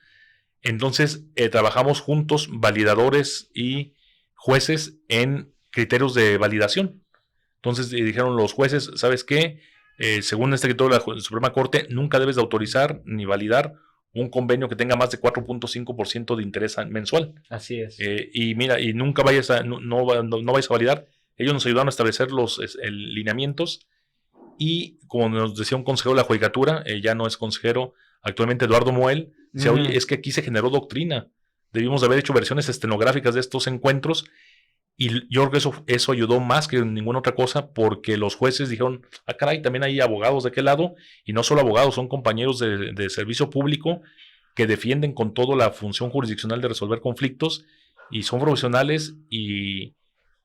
Entonces, trabajamos juntos, validadores y jueces, en criterios de validación. Entonces dijeron los jueces, ¿sabes qué? Según este criterio de la Suprema Corte, nunca debes de autorizar ni validar un convenio que tenga más de 4.5% de interés mensual. Así es. Y mira, y nunca vayas no vayas a validar. Ellos nos ayudaron a establecer los lineamientos, y como nos decía un consejero de la Judicatura, ya no es consejero actualmente, Eduardo Moel, decía, oye, es que aquí se generó doctrina. Debimos de haber hecho versiones estenográficas de estos encuentros. Y yo creo que eso ayudó más que ninguna otra cosa, porque los jueces dijeron, caray, también hay abogados de aquel lado, y no solo abogados, son compañeros de servicio público que defienden con todo la función jurisdiccional de resolver conflictos, y son profesionales y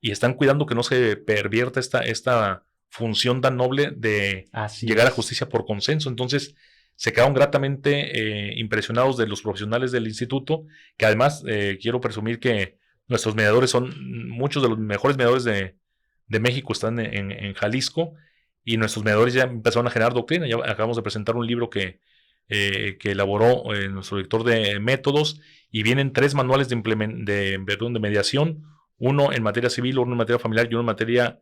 están cuidando que no se pervierta esta función tan noble de llegar a justicia por consenso. Entonces se quedaron gratamente impresionados de los profesionales del instituto, que además quiero presumir que nuestros mediadores muchos de los mejores mediadores de México están en Jalisco, y nuestros mediadores ya empezaron a generar doctrina. Ya acabamos de presentar un libro que elaboró nuestro director de métodos, y vienen 3 manuales de mediación, uno en materia civil, uno en materia familiar y uno en materia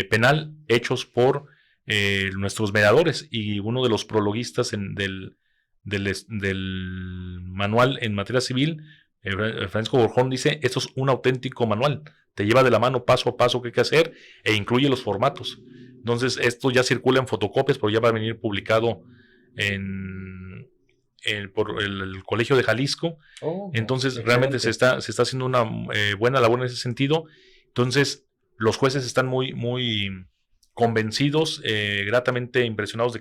penal, hechos por nuestros mediadores. Y uno de los prologuistas del manual en materia civil, Francisco Borjón, dice, esto es un auténtico manual, te lleva de la mano paso a paso qué hay que hacer, e incluye los formatos. Entonces esto ya circula en fotocopias, pero ya va a venir publicado en por el Colegio de Jalisco. Entonces, realmente se está haciendo una buena labor en ese sentido. Entonces, los jueces están muy, muy convencidos, gratamente impresionados de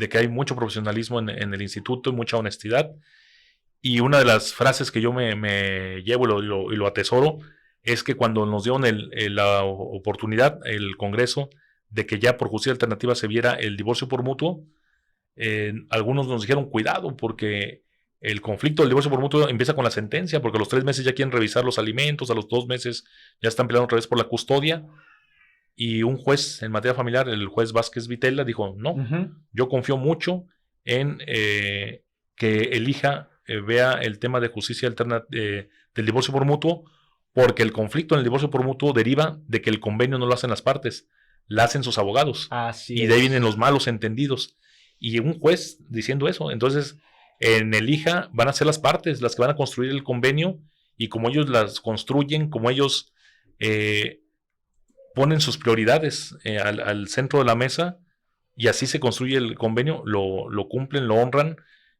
que hay mucho profesionalismo en el instituto y mucha honestidad. Y una de las frases que yo me llevo y lo atesoro es que cuando nos dieron la oportunidad, el Congreso, de que ya por justicia alternativa se viera el divorcio por mutuo, algunos nos dijeron cuidado porque el conflicto del divorcio por mutuo empieza con la sentencia, porque a los 3 meses ya quieren revisar los alimentos, a los 2 meses ya están peleando otra vez por la custodia. Y un juez en materia familiar, el juez Vázquez Vitela, dijo, no, yo confío mucho en que el hija vea el tema de justicia alterna del divorcio por mutuo, porque el conflicto en el divorcio por mutuo deriva de que el convenio no lo hacen las partes, lo hacen sus abogados. Y de ahí vienen los malos entendidos. Y un juez diciendo eso, entonces en el hija van a ser las partes las que van a construir el convenio, y como ellos las construyen, como ellos ponen sus prioridades al centro de la mesa, y así se construye el convenio, lo cumplen, lo honran,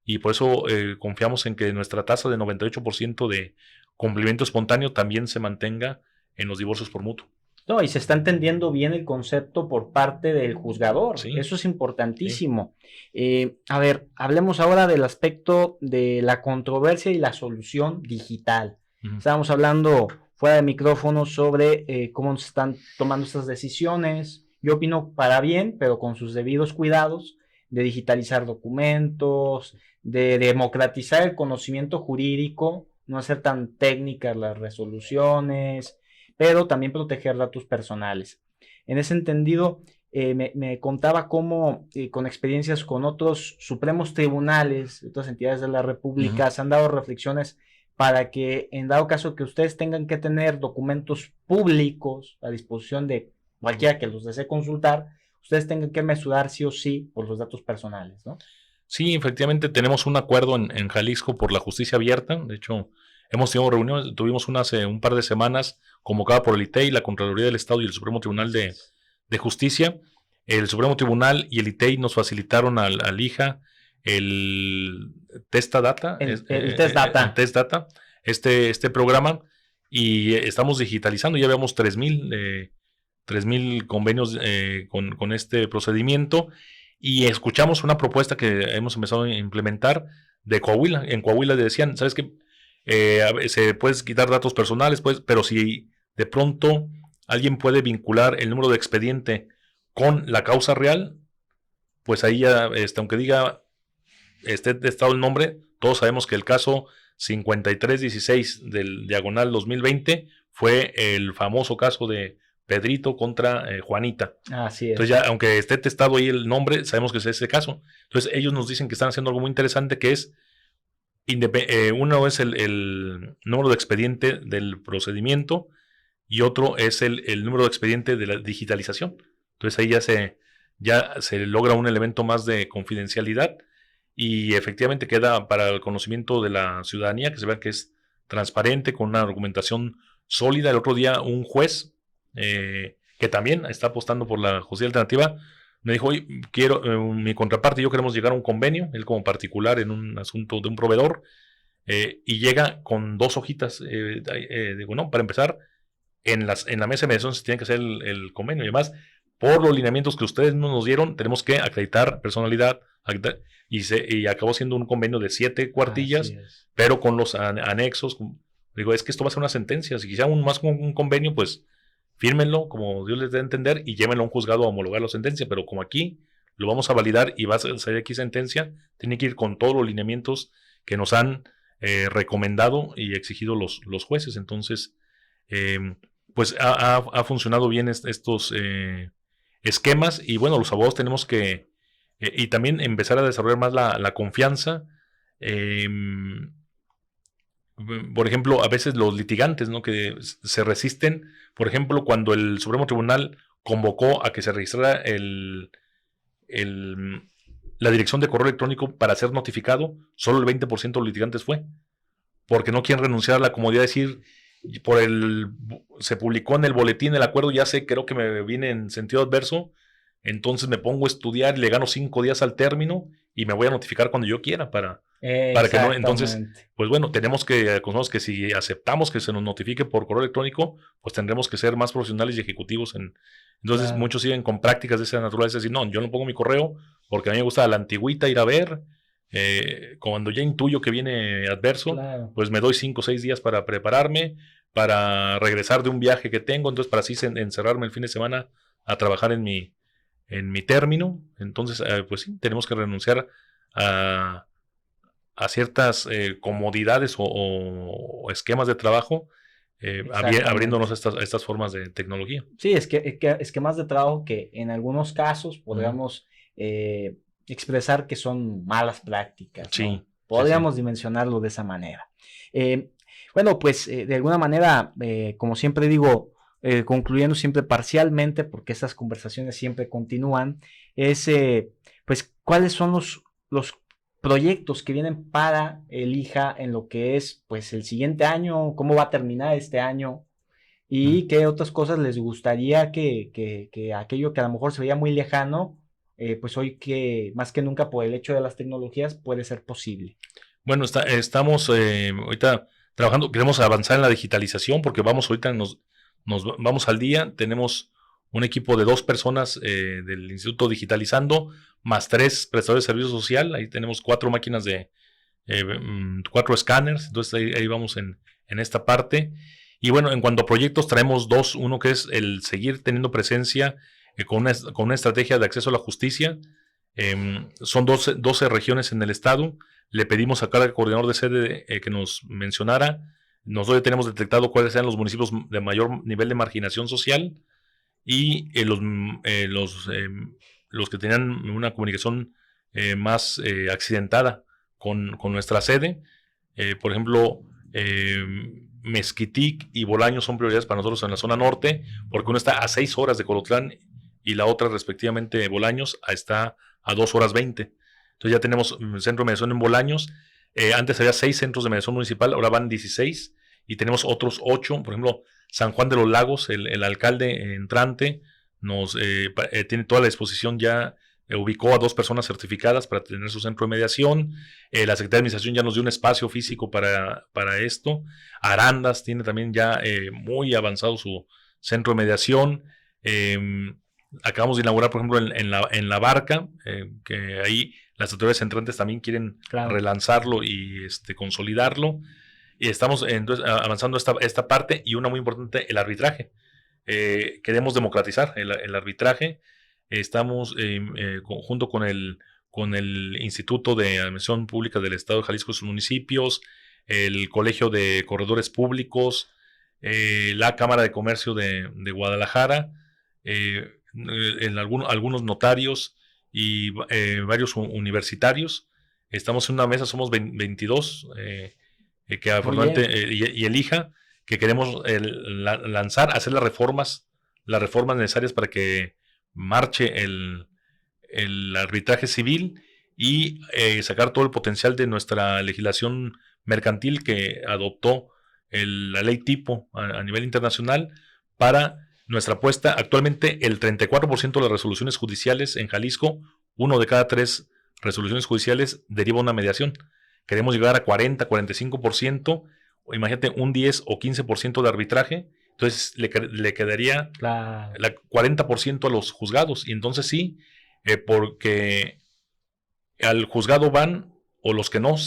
y por eso confiamos en que nuestra tasa de 98% de cumplimiento espontáneo también se mantenga en los divorcios por mutuo. No, y se está entendiendo bien el concepto por parte del juzgador. Sí. Eso es importantísimo. Sí. A ver, hablemos ahora del aspecto de la controversia y la solución digital. Estábamos hablando fuera de micrófono sobre cómo se están tomando estas decisiones. Yo opino para bien, pero con sus debidos cuidados, de digitalizar documentos, de democratizar el conocimiento jurídico, no hacer tan técnicas las resoluciones, pero también proteger datos personales. En ese entendido, me contaba cómo con experiencias con otros supremos tribunales, otras entidades de la República, se han dado reflexiones para que en dado caso que ustedes tengan que tener documentos públicos a disposición de cualquiera que los desee consultar, ustedes tengan que mesurar sí o sí por los datos personales, ¿no? Sí, efectivamente tenemos un acuerdo en Jalisco por la justicia abierta. De hecho, hemos tenido reuniones, tuvimos una hace un par de semanas convocada por el ITEI, la Contraloría del Estado y el Supremo Tribunal de Justicia. El Supremo Tribunal y el ITEI nos facilitaron al IJA el Testadata, el Testdata, este programa, y estamos digitalizando. Ya veamos 3,000 convenios con este procedimiento, y escuchamos una propuesta que hemos empezado a implementar de Coahuila. En Coahuila le decían, ¿sabes qué? Se puedes quitar datos personales, pero si de pronto alguien puede vincular el número de expediente con la causa real, pues ahí ya, aunque diga esté estado el nombre, todos sabemos que el caso 5316 del diagonal 2020 fue el famoso caso de Pedrito contra Juanita. Así es. Entonces ya, aunque esté testado ahí el nombre, sabemos que es ese caso. Entonces ellos nos dicen que están haciendo algo muy interesante, que es uno es el número de expediente del procedimiento, y otro es el número de expediente de la digitalización. Entonces ahí ya se logra un elemento más de confidencialidad, y efectivamente queda para el conocimiento de la ciudadanía, que se vea que es transparente, con una argumentación sólida. El otro día un juez que también está apostando por la justicia alternativa me dijo, oye, mi contraparte y yo queremos llegar a un convenio, él como particular en un asunto de un proveedor, y llega con 2 hojitas. Digo, no, para empezar, en la mesa de mediación se tiene que hacer el convenio, y además, por los lineamientos que ustedes nos dieron, tenemos que acreditar personalidad, y acabó siendo un convenio de 7 cuartillas, pero con los anexos. Digo, es que esto va a ser una sentencia. Si quisiera más con un convenio, pues fírmenlo como Dios les dé a entender y llévenlo a un juzgado a homologar la sentencia, pero como aquí lo vamos a validar y va a salir aquí sentencia, tiene que ir con todos los lineamientos que nos han recomendado y exigido los jueces. Entonces, pues ha funcionado bien estos esquemas, y bueno, los abogados tenemos que y también empezar a desarrollar más la confianza. Por ejemplo, a veces los litigantes, ¿no?, que se resisten. Por ejemplo, cuando el Supremo Tribunal convocó a que se registrara la dirección de correo electrónico para ser notificado, solo el 20% de los litigantes fue, porque no quieren renunciar a la comodidad de decir, se publicó en el boletín el acuerdo, ya sé, creo que me viene en sentido adverso, entonces me pongo a estudiar y le gano 5 días al término, y me voy a notificar cuando yo quiera para que no. Entonces, pues bueno, tenemos que si aceptamos que se nos notifique por correo electrónico, pues tendremos que ser más profesionales y ejecutivos. Entonces, Claro. muchos siguen con prácticas de esa naturaleza, decir, no, yo no pongo mi correo porque a mí me gusta la antigüita ir a ver. Cuando ya intuyo que viene adverso, Claro. pues me doy 5 o 6 días para prepararme, para regresar de un viaje que tengo, entonces para así encerrarme el fin de semana a trabajar en mi término. Entonces, pues sí, tenemos que renunciar a ciertas comodidades o esquemas de trabajo, abriéndonos a estas formas de tecnología. Sí, esquemas de trabajo que en algunos casos podríamos expresar que son malas prácticas, ¿no? Sí. Podríamos dimensionarlo de esa manera. Bueno, pues de alguna manera, como siempre digo, concluyendo siempre parcialmente, porque estas conversaciones siempre continúan, es pues cuáles son los proyectos que vienen para el IJA en lo que es pues el siguiente año, cómo va a terminar este año y qué otras cosas les gustaría que aquello que a lo mejor se veía muy lejano, pues hoy que más que nunca por el hecho de las tecnologías puede ser posible. Bueno, estamos ahorita trabajando, queremos avanzar en la digitalización porque ahorita nos vamos al día, tenemos un equipo de 2 personas del Instituto Digitalizando, más 3 prestadores de servicio social, ahí tenemos 4 máquinas 4 escáneres, entonces ahí vamos en esta parte. Y bueno, en cuanto a proyectos traemos 2, uno que es el seguir teniendo presencia con una estrategia de acceso a la justicia. Son 12 regiones en el estado. Le pedimos a cada coordinador de sede que nos mencionara. Nosotros ya tenemos detectado cuáles sean los municipios de mayor nivel de marginación social y los que tenían una comunicación más accidentada con nuestra sede. Por ejemplo, Mezquitic y Bolaños son prioridades para nosotros en la zona norte, porque uno está a 6 horas de Colotlán y la otra, respectivamente, Bolaños, está a 2 horas 20. Entonces ya tenemos centro de mediación en Bolaños. Antes había 6 centros de mediación municipal, ahora van 16 y tenemos otros 8. Por ejemplo, San Juan de los Lagos, el alcalde entrante tiene toda la disposición ya. Ubicó a 2 personas certificadas para tener su centro de mediación. La Secretaría de Administración ya nos dio un espacio físico para esto. Arandas tiene también ya muy avanzado su centro de mediación. Acabamos de inaugurar, por ejemplo, en la Barca, que ahí las autoridades entrantes también quieren relanzarlo y consolidarlo. Y estamos entonces avanzando esta parte, y una muy importante, el arbitraje. Queremos democratizar el arbitraje. Estamos junto con el Instituto de Administración Pública del Estado de Jalisco y sus municipios, el Colegio de Corredores Públicos, la Cámara de Comercio de Guadalajara, algunos notarios y varios universitarios. Estamos en una mesa, somos 22, que afortunadamente, y el IJA, que queremos hacer las reformas necesarias para que marche el arbitraje civil y sacar todo el potencial de nuestra legislación mercantil que adoptó la ley tipo a nivel internacional para nuestra apuesta. Actualmente el 34% de las resoluciones judiciales en Jalisco, 1 de cada 3 resoluciones judiciales deriva una mediación. Queremos llegar a 40, 45%, o imagínate un 10 o 15% de arbitraje. Entonces le quedaría 40% a los juzgados. Y entonces sí, porque al juzgado van o los que no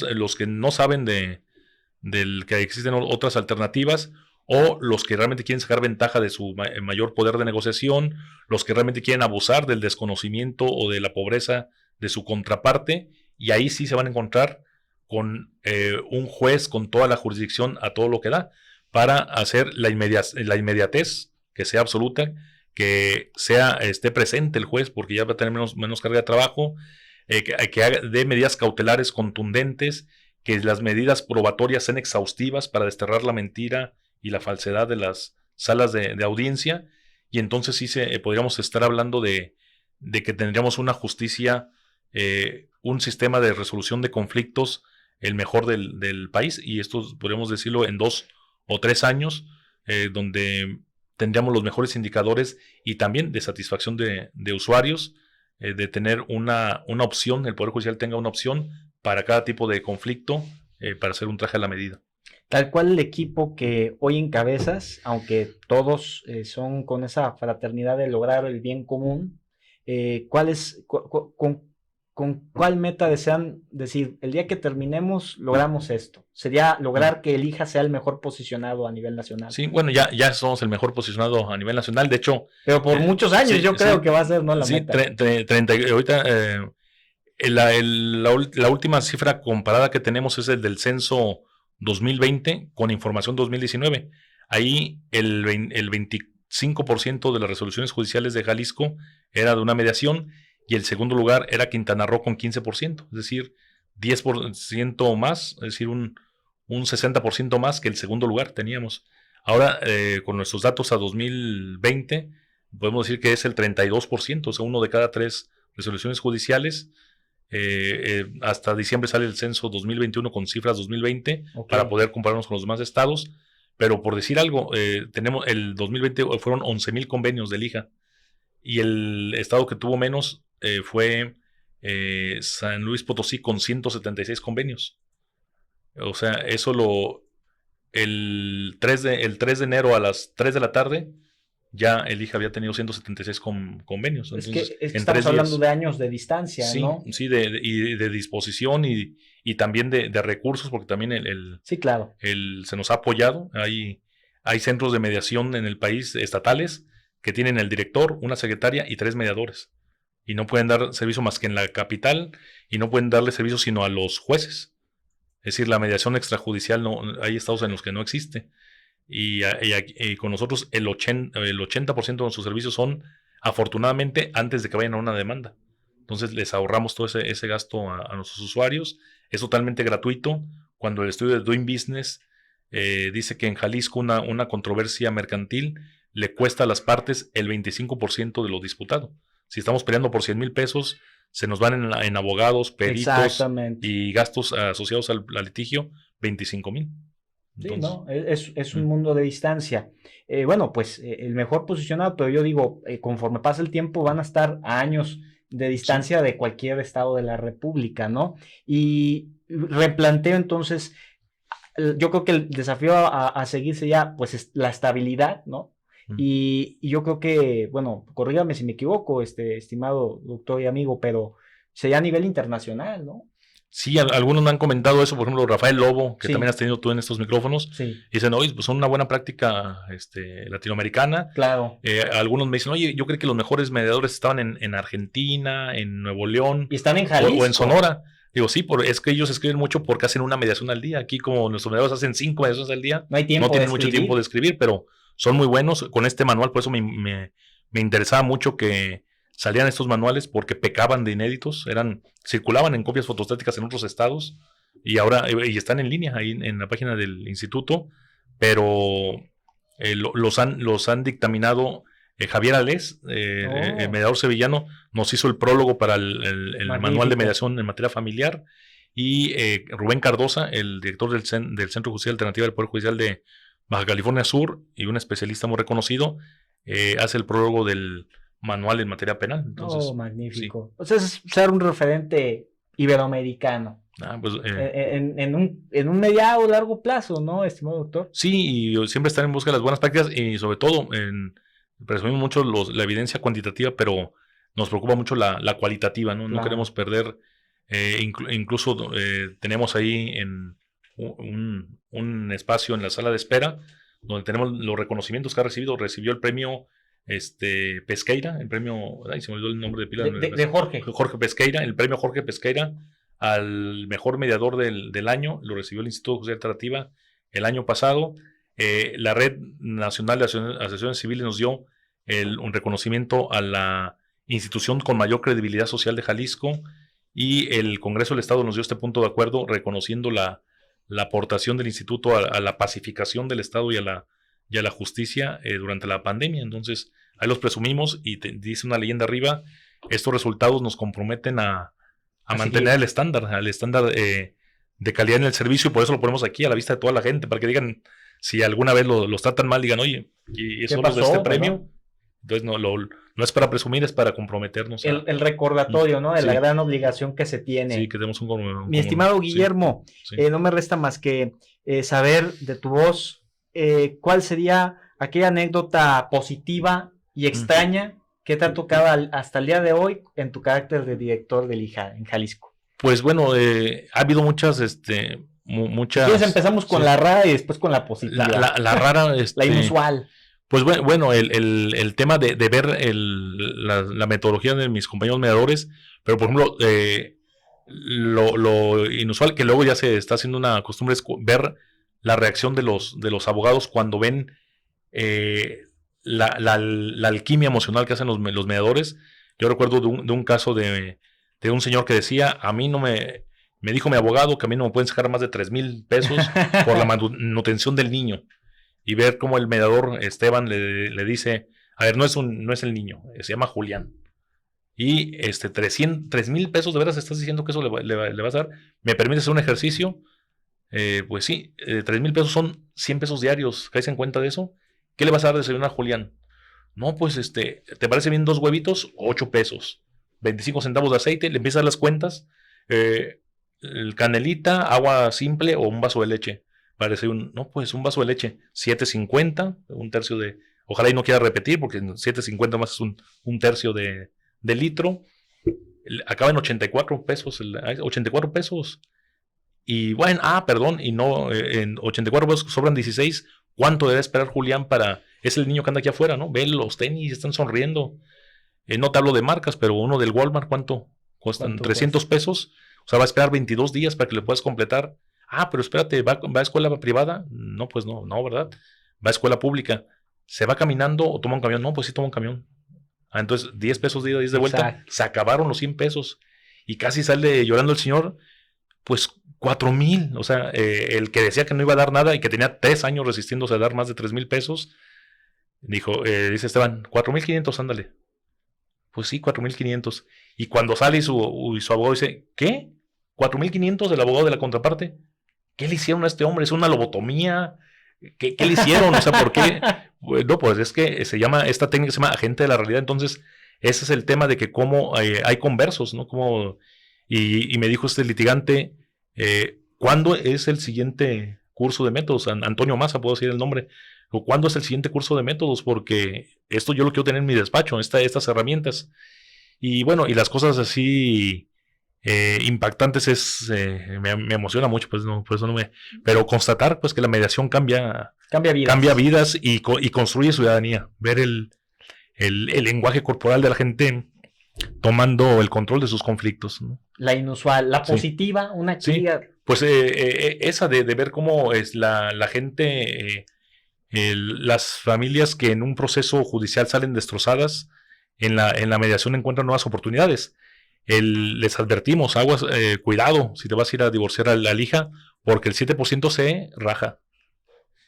saben del que existen otras alternativas, o los que realmente quieren sacar ventaja de su mayor poder de negociación, los que realmente quieren abusar del desconocimiento o de la pobreza de su contraparte, y ahí sí se van a encontrar con un juez con toda la jurisdicción a todo lo que da, para hacer la inmediatez, que sea absoluta, que esté presente el juez, porque ya va a tener menos carga de trabajo, que dé medidas cautelares contundentes, que las medidas probatorias sean exhaustivas para desterrar la mentira y la falsedad de las salas de audiencia, y entonces sí podríamos estar hablando de que tendríamos una justicia, un sistema de resolución de conflictos el mejor del país, y esto podríamos decirlo en 2 o 3 años, donde tendríamos los mejores indicadores y también de satisfacción de usuarios, de tener una opción, el Poder Judicial tenga una opción para cada tipo de conflicto, para hacer un traje a la medida. Tal cual el equipo que hoy encabezas, aunque todos son con esa fraternidad de lograr el bien común, ¿con cuál meta desean decir, el día que terminemos logramos esto? Sería lograr que el IJA sea el mejor posicionado a nivel nacional. Sí, bueno, ya somos el mejor posicionado a nivel nacional, de hecho... Pero por muchos años sí, yo creo que va a ser, ¿no? La sí, meta. ahorita la última cifra comparada que tenemos es el del censo 2020 con información 2019. Ahí el 25% de las resoluciones judiciales de Jalisco era de una mediación y el segundo lugar era Quintana Roo con 15%, es decir, 10% más, es decir, un 60% más que el segundo lugar teníamos. Ahora, con nuestros datos a 2020, podemos decir que es el 32%, o sea, 1 de cada 3 resoluciones judiciales. Hasta diciembre sale el censo 2021 con cifras 2020 para poder compararnos con los demás estados. Pero por decir algo, tenemos el 2020 fueron 11,000 convenios del IJA y el estado que tuvo menos fue San Luis Potosí con 176 convenios. O sea, eso el 3 de enero a las 3 de la tarde ya el IJA había tenido 176 convenios. Entonces, es que estamos hablando de años de distancia, sí, ¿no? Sí, de disposición y también de recursos, porque también sí, claro. Se nos ha apoyado. Hay centros de mediación en el país estatales que tienen el director, una secretaria y 3 mediadores. Y no pueden dar servicio más que en la capital y no pueden darle servicio sino a los jueces. Es decir, la mediación extrajudicial hay estados en los que no existe. Y con nosotros el 80% de nuestros servicios son, afortunadamente, antes de que vayan a una demanda. Entonces les ahorramos todo ese gasto a nuestros usuarios. Es totalmente gratuito. Cuando el estudio de Doing Business dice que en Jalisco una controversia mercantil le cuesta a las partes el 25% de lo disputado. Si estamos peleando por 100,000 pesos, se nos van en abogados, peritos y gastos asociados al litigio, 25,000. Sí, ¿no? Es un mundo de distancia. Bueno, pues el mejor posicionado, pero yo digo, conforme pasa el tiempo van a estar a años de distancia de cualquier estado de la República, ¿no? Y replanteo entonces, yo creo que el desafío a seguir sería pues la estabilidad, ¿no? Y yo creo que, bueno, corrígame si me equivoco, estimado doctor y amigo, pero sería a nivel internacional, ¿no? Sí, algunos me han comentado eso, por ejemplo, Rafael Lobo, que también has tenido tú en estos micrófonos, y dicen, oye, pues son una buena práctica latinoamericana. Claro. Algunos me dicen, oye, yo creo que los mejores mediadores estaban en Argentina, en Nuevo León. Y están en Jalisco. O en Sonora. Digo, sí, es que ellos escriben mucho porque hacen una mediación al día. Aquí, como nuestros mediadores hacen 5 mediaciones al día, no hay tiempo, no tienen mucho tiempo de escribir, pero son muy buenos con este manual. Por eso me interesaba mucho que salían estos manuales, porque pecaban de inéditos, circulaban en copias fotostáticas en otros estados y ahora están en línea ahí en la página del instituto, pero los han dictaminado. Javier Alés, el mediador sevillano, nos hizo el prólogo para el manual de mediación en materia familiar, y Rubén Cardosa, el director del Centro Judicial Alternativa del Poder Judicial de Baja California Sur y un especialista muy reconocido, hace el prólogo del manual en materia penal. Entonces, magnífico. Sí. O sea, es ser un referente iberoamericano. Pues, en un mediado o largo plazo, ¿no, estimado doctor? Sí, y siempre estar en busca de las buenas prácticas y sobre todo presumimos mucho la evidencia cuantitativa, pero nos preocupa mucho la cualitativa, ¿no? Claro. No queremos perder, incluso tenemos ahí un espacio en la sala de espera donde tenemos los reconocimientos que recibió el premio Pesqueira, el premio, se me olvidó el nombre de pila de Jorge Pesqueira, el premio Jorge Pesqueira al mejor mediador del año, lo recibió el Instituto de Justicia Alternativa el año pasado. La Red Nacional de Asociaciones Civiles nos dio un reconocimiento a la institución con mayor credibilidad social de Jalisco, y el Congreso del Estado nos dio este punto de acuerdo reconociendo la aportación del instituto a la pacificación del Estado y a la justicia durante la pandemia. Entonces ahí los presumimos, y dice una leyenda arriba, estos resultados nos comprometen a mantener el estándar de calidad en el servicio, y por eso lo ponemos aquí a la vista de toda la gente, para que digan, si alguna vez los tratan mal, digan, oye, ¿y eso es de este premio? ¿No? Entonces no es para presumir, es para comprometernos. El recordatorio, ¿no? De la Sí. gran obligación que se tiene. Sí, que tenemos Mi estimado Guillermo, sí. no me resta más que saber de tu voz cuál sería aquella anécdota positiva y extraña que te ha tocado hasta el día de hoy en tu carácter de director del IJA en Jalisco. Pues bueno, ha habido muchas, muchas... Entonces empezamos con la rara y después con la positiva. La rara... la inusual. Pues bueno, el tema de ver la metodología de mis compañeros mediadores, pero por ejemplo, lo inusual que luego ya se está haciendo una costumbre es ver la reacción de los abogados cuando ven la alquimia emocional que hacen los mediadores. Yo recuerdo de un caso de un señor que decía, a mí no me dijo mi abogado que a mí no me pueden sacar más de 3,000 pesos por la manutención del niño. Y ver cómo el mediador Esteban le dice, a ver, no es el niño, se llama Julián. Y 3,000 pesos, ¿de veras estás diciendo que eso le vas a dar? ¿Me permite hacer un ejercicio? Pues sí, 3,000 pesos son 100 pesos diarios. ¿Caes en cuenta de eso? ¿Qué le vas a dar de desayuno a Julián? No, pues ¿te parece bien 2 huevitos? 8 pesos. 25 centavos de aceite, le empiezas a dar las cuentas. Canelita, agua simple o un vaso de leche. Parece no, pues un vaso de leche, 7.50, un tercio de, ojalá y no quiera repetir, porque 7.50 más es un tercio de litro, acaba en 84 pesos, 84 pesos, y bueno, perdón, y no, en 84 pesos sobran 16, ¿cuánto debe esperar Julián es el niño que anda aquí afuera, ¿no? Ve los tenis, están sonriendo, no te hablo de marcas, pero uno del Walmart, ¿cuánto cuestan? 300 pesos, o sea, va a esperar 22 días para que le puedas completar. Pero espérate, ¿va a escuela privada? No, pues no, ¿verdad? Va a escuela pública. ¿Se va caminando o toma un camión? No, pues sí toma un camión. Entonces, 10 pesos de ida, 10 de vuelta. Exacto. Se acabaron los 100 pesos. Y casi sale llorando el señor, pues 4,000. O sea, el que decía que no iba a dar nada y que tenía 3 años resistiéndose a dar más de 3,000 pesos, dice Esteban, 4,500, ándale. Pues sí, 4,500. Y cuando sale y su abogado dice, ¿qué? 4,500 del abogado de la contraparte. ¿Qué le hicieron a este hombre? ¿Es una lobotomía? ¿Qué le hicieron? O sea, ¿por qué? Bueno, pues es que esta técnica se llama agente de la realidad. Entonces, ese es el tema de que cómo hay conversos, ¿no? Y me dijo este litigante, ¿cuándo es el siguiente curso de métodos? Antonio Maza, puedo decir el nombre. ¿Cuándo es el siguiente curso de métodos? Porque esto yo lo quiero tener en mi despacho, estas herramientas. Y bueno, y las cosas así... impactantes me emociona mucho, pues no, por eso no pero constatar pues que la mediación cambia vidas y construye ciudadanía, ver el lenguaje corporal de la gente tomando el control de sus conflictos, ¿no? La inusual, la positiva, una cría. Sí. Pues esa de ver cómo es la gente, las familias que en un proceso judicial salen destrozadas, en la mediación encuentran nuevas oportunidades. Les advertimos, aguas, cuidado si te vas a ir a divorciar a la hija, porque el 7% se raja.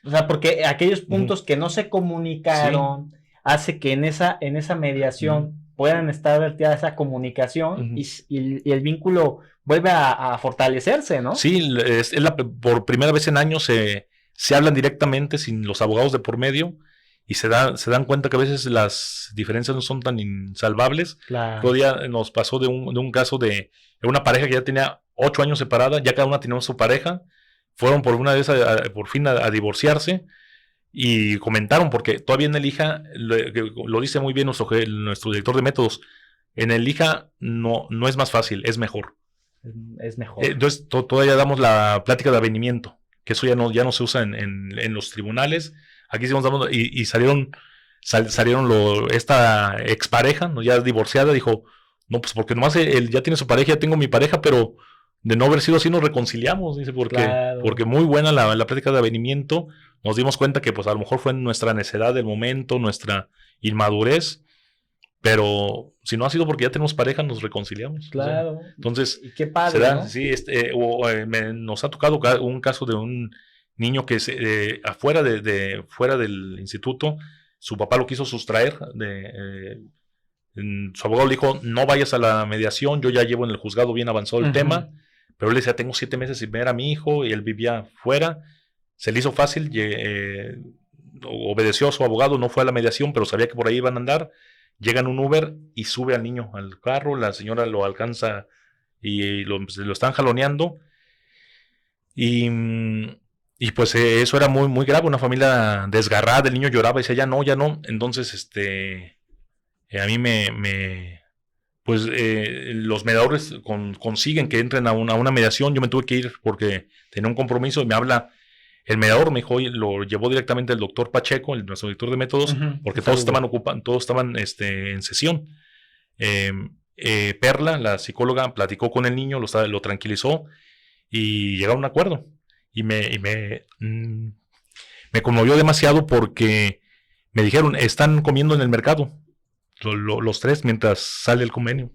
O sea, porque aquellos puntos que no se comunicaron hace que en esa mediación puedan estar vertida esa comunicación y el vínculo vuelve a fortalecerse, ¿no? Sí, por primera vez en años se hablan directamente sin los abogados de por medio. Y se dan cuenta que a veces las diferencias no son tan insalvables. Claro. Otro día nos pasó de un caso de una pareja que ya tenía 8 años separada, ya cada una tenía su pareja, fueron por por fin a divorciarse y comentaron, porque todavía en el IJA, lo dice muy bien nuestro director de métodos, en el IJA no es más fácil, es mejor. Es mejor. Entonces todavía damos la plática de avenimiento, que eso ya no se usa en los tribunales. Aquí seguimos dando, y salieron esta expareja, ¿no? Ya divorciada, dijo, no, pues porque nomás él ya tiene su pareja, ya tengo mi pareja, pero de no haber sido así nos reconciliamos, dice, porque muy buena la plática de avenimiento. Nos dimos cuenta que pues a lo mejor fue nuestra necedad del momento, nuestra inmadurez, pero si no ha sido porque ya tenemos pareja, nos reconciliamos. Claro. O sea, entonces, y qué padre, ¿no? Sí, nos ha tocado un caso de un niño que fuera del instituto, su papá lo quiso sustraer. Su abogado le dijo, no vayas a la mediación, yo ya llevo en el juzgado bien avanzado el tema, pero él decía, tengo 7 meses sin ver a mi hijo, y él vivía fuera. Se le hizo fácil, obedeció a su abogado, no fue a la mediación, pero sabía que por ahí iban a andar. Llega en un Uber y sube al niño al carro, la señora lo alcanza y lo están jaloneando. Y pues eso era muy, muy grave, una familia desgarrada, el niño lloraba y decía, ya no. Entonces, a mí pues los mediadores consiguen que entren a una mediación. Yo me tuve que ir porque tenía un compromiso y me habla el mediador, me dijo, oye, lo llevó directamente el doctor Pacheco, nuestro director de métodos, porque todos estaban en sesión. Perla, la psicóloga, platicó con el niño, lo tranquilizó y llegaron a un acuerdo. Y me conmovió demasiado porque me dijeron, están comiendo en el mercado los tres mientras sale el convenio.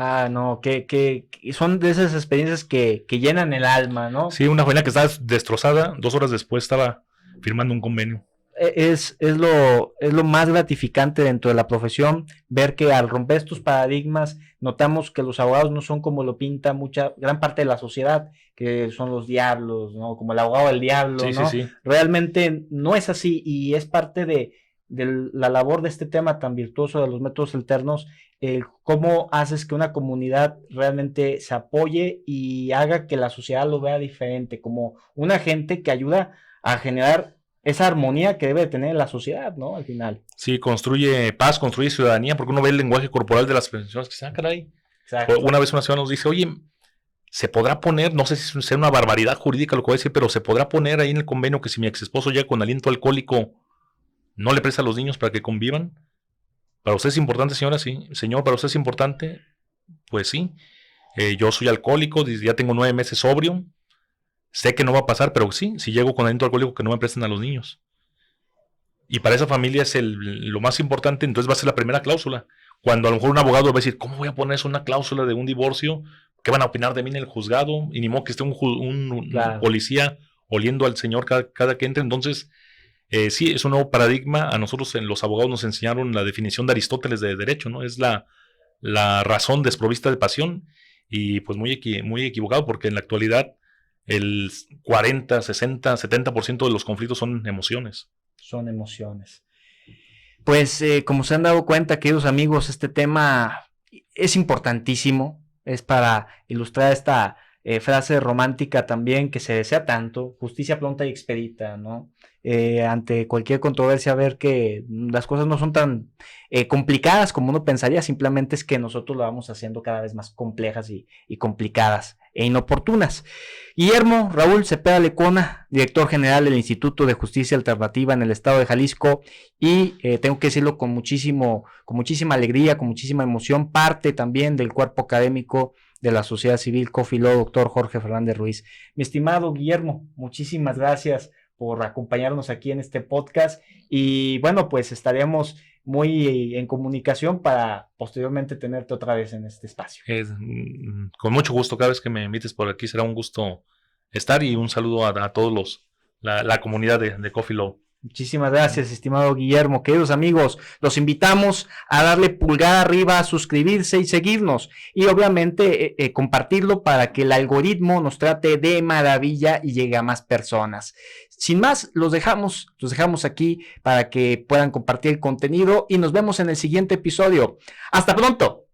Ah, no, que son de esas experiencias que llenan el alma, ¿no? Sí, una familia que estaba destrozada, 2 horas después estaba firmando un convenio. Es lo más gratificante dentro de la profesión, ver que al romper estos paradigmas notamos que los abogados no son como lo pinta gran parte de la sociedad, que son los diablos, ¿no? Como el abogado del diablo, Sí, ¿no? sí. Realmente no es así y es parte de la labor de este tema tan virtuoso de los métodos alternos, cómo haces que una comunidad realmente se apoye y haga que la sociedad lo vea diferente, como un agente que ayuda a generar esa armonía que debe tener la sociedad, ¿no? Al final. Sí, construye paz, construye ciudadanía, porque uno ve el lenguaje corporal de las personas que se caray. Exacto. Una vez una señora nos dice, oye, se podrá poner, no sé si sea una barbaridad jurídica lo que voy a decir, pero se podrá poner ahí en el convenio que si mi ex esposo llega con aliento alcohólico, no le presta a los niños para que convivan. ¿Para usted es importante, señora? Sí. Señor, ¿para usted es importante? Pues sí. Yo soy alcohólico, ya tengo 9 meses sobrio. Sé que no va a pasar, pero sí, si llego con aliento alcohólico, que no me presten a los niños. Y para esa familia es lo más importante, entonces va a ser la primera cláusula. Cuando a lo mejor un abogado va a decir, ¿cómo voy a poner eso una cláusula de un divorcio? ¿Qué van a opinar de mí en el juzgado? Y ni modo que esté un Claro. policía oliendo al señor cada que entre. Entonces, sí, es un nuevo paradigma. A nosotros los abogados nos enseñaron la definición de Aristóteles de derecho, ¿no? Es la razón desprovista de pasión y pues muy equivocado porque en la actualidad el 40, 60, 70% de los conflictos son emociones. Son emociones. Pues como se han dado cuenta, queridos amigos, este tema es importantísimo. Es para ilustrar esta frase romántica también que se desea tanto, justicia pronta y expedita, ¿no? Ante cualquier controversia, ver que las cosas no son tan complicadas como uno pensaría, simplemente es que nosotros lo vamos haciendo cada vez más complejas y complicadas e inoportunas. Guillermo Raúl Cepeda Lecona, director general del Instituto de Justicia Alternativa en el estado de Jalisco, y tengo que decirlo con muchísima alegría, con muchísima emoción, parte también del cuerpo académico de la sociedad civil Coffee Law, doctor Jorge Fernández Ruiz. Mi estimado Guillermo, muchísimas gracias por acompañarnos aquí en este podcast y bueno, pues estaríamos muy en comunicación para posteriormente tenerte otra vez en este espacio. Con mucho gusto, cada vez que me invites por aquí será un gusto estar y un saludo a todos la comunidad de Coffee Law. Muchísimas gracias, estimado Guillermo. Queridos amigos, los invitamos a darle pulgar arriba, a suscribirse y seguirnos. Y obviamente compartirlo para que el algoritmo nos trate de maravilla y llegue a más personas. Sin más, los dejamos aquí para que puedan compartir el contenido y nos vemos en el siguiente episodio. ¡Hasta pronto!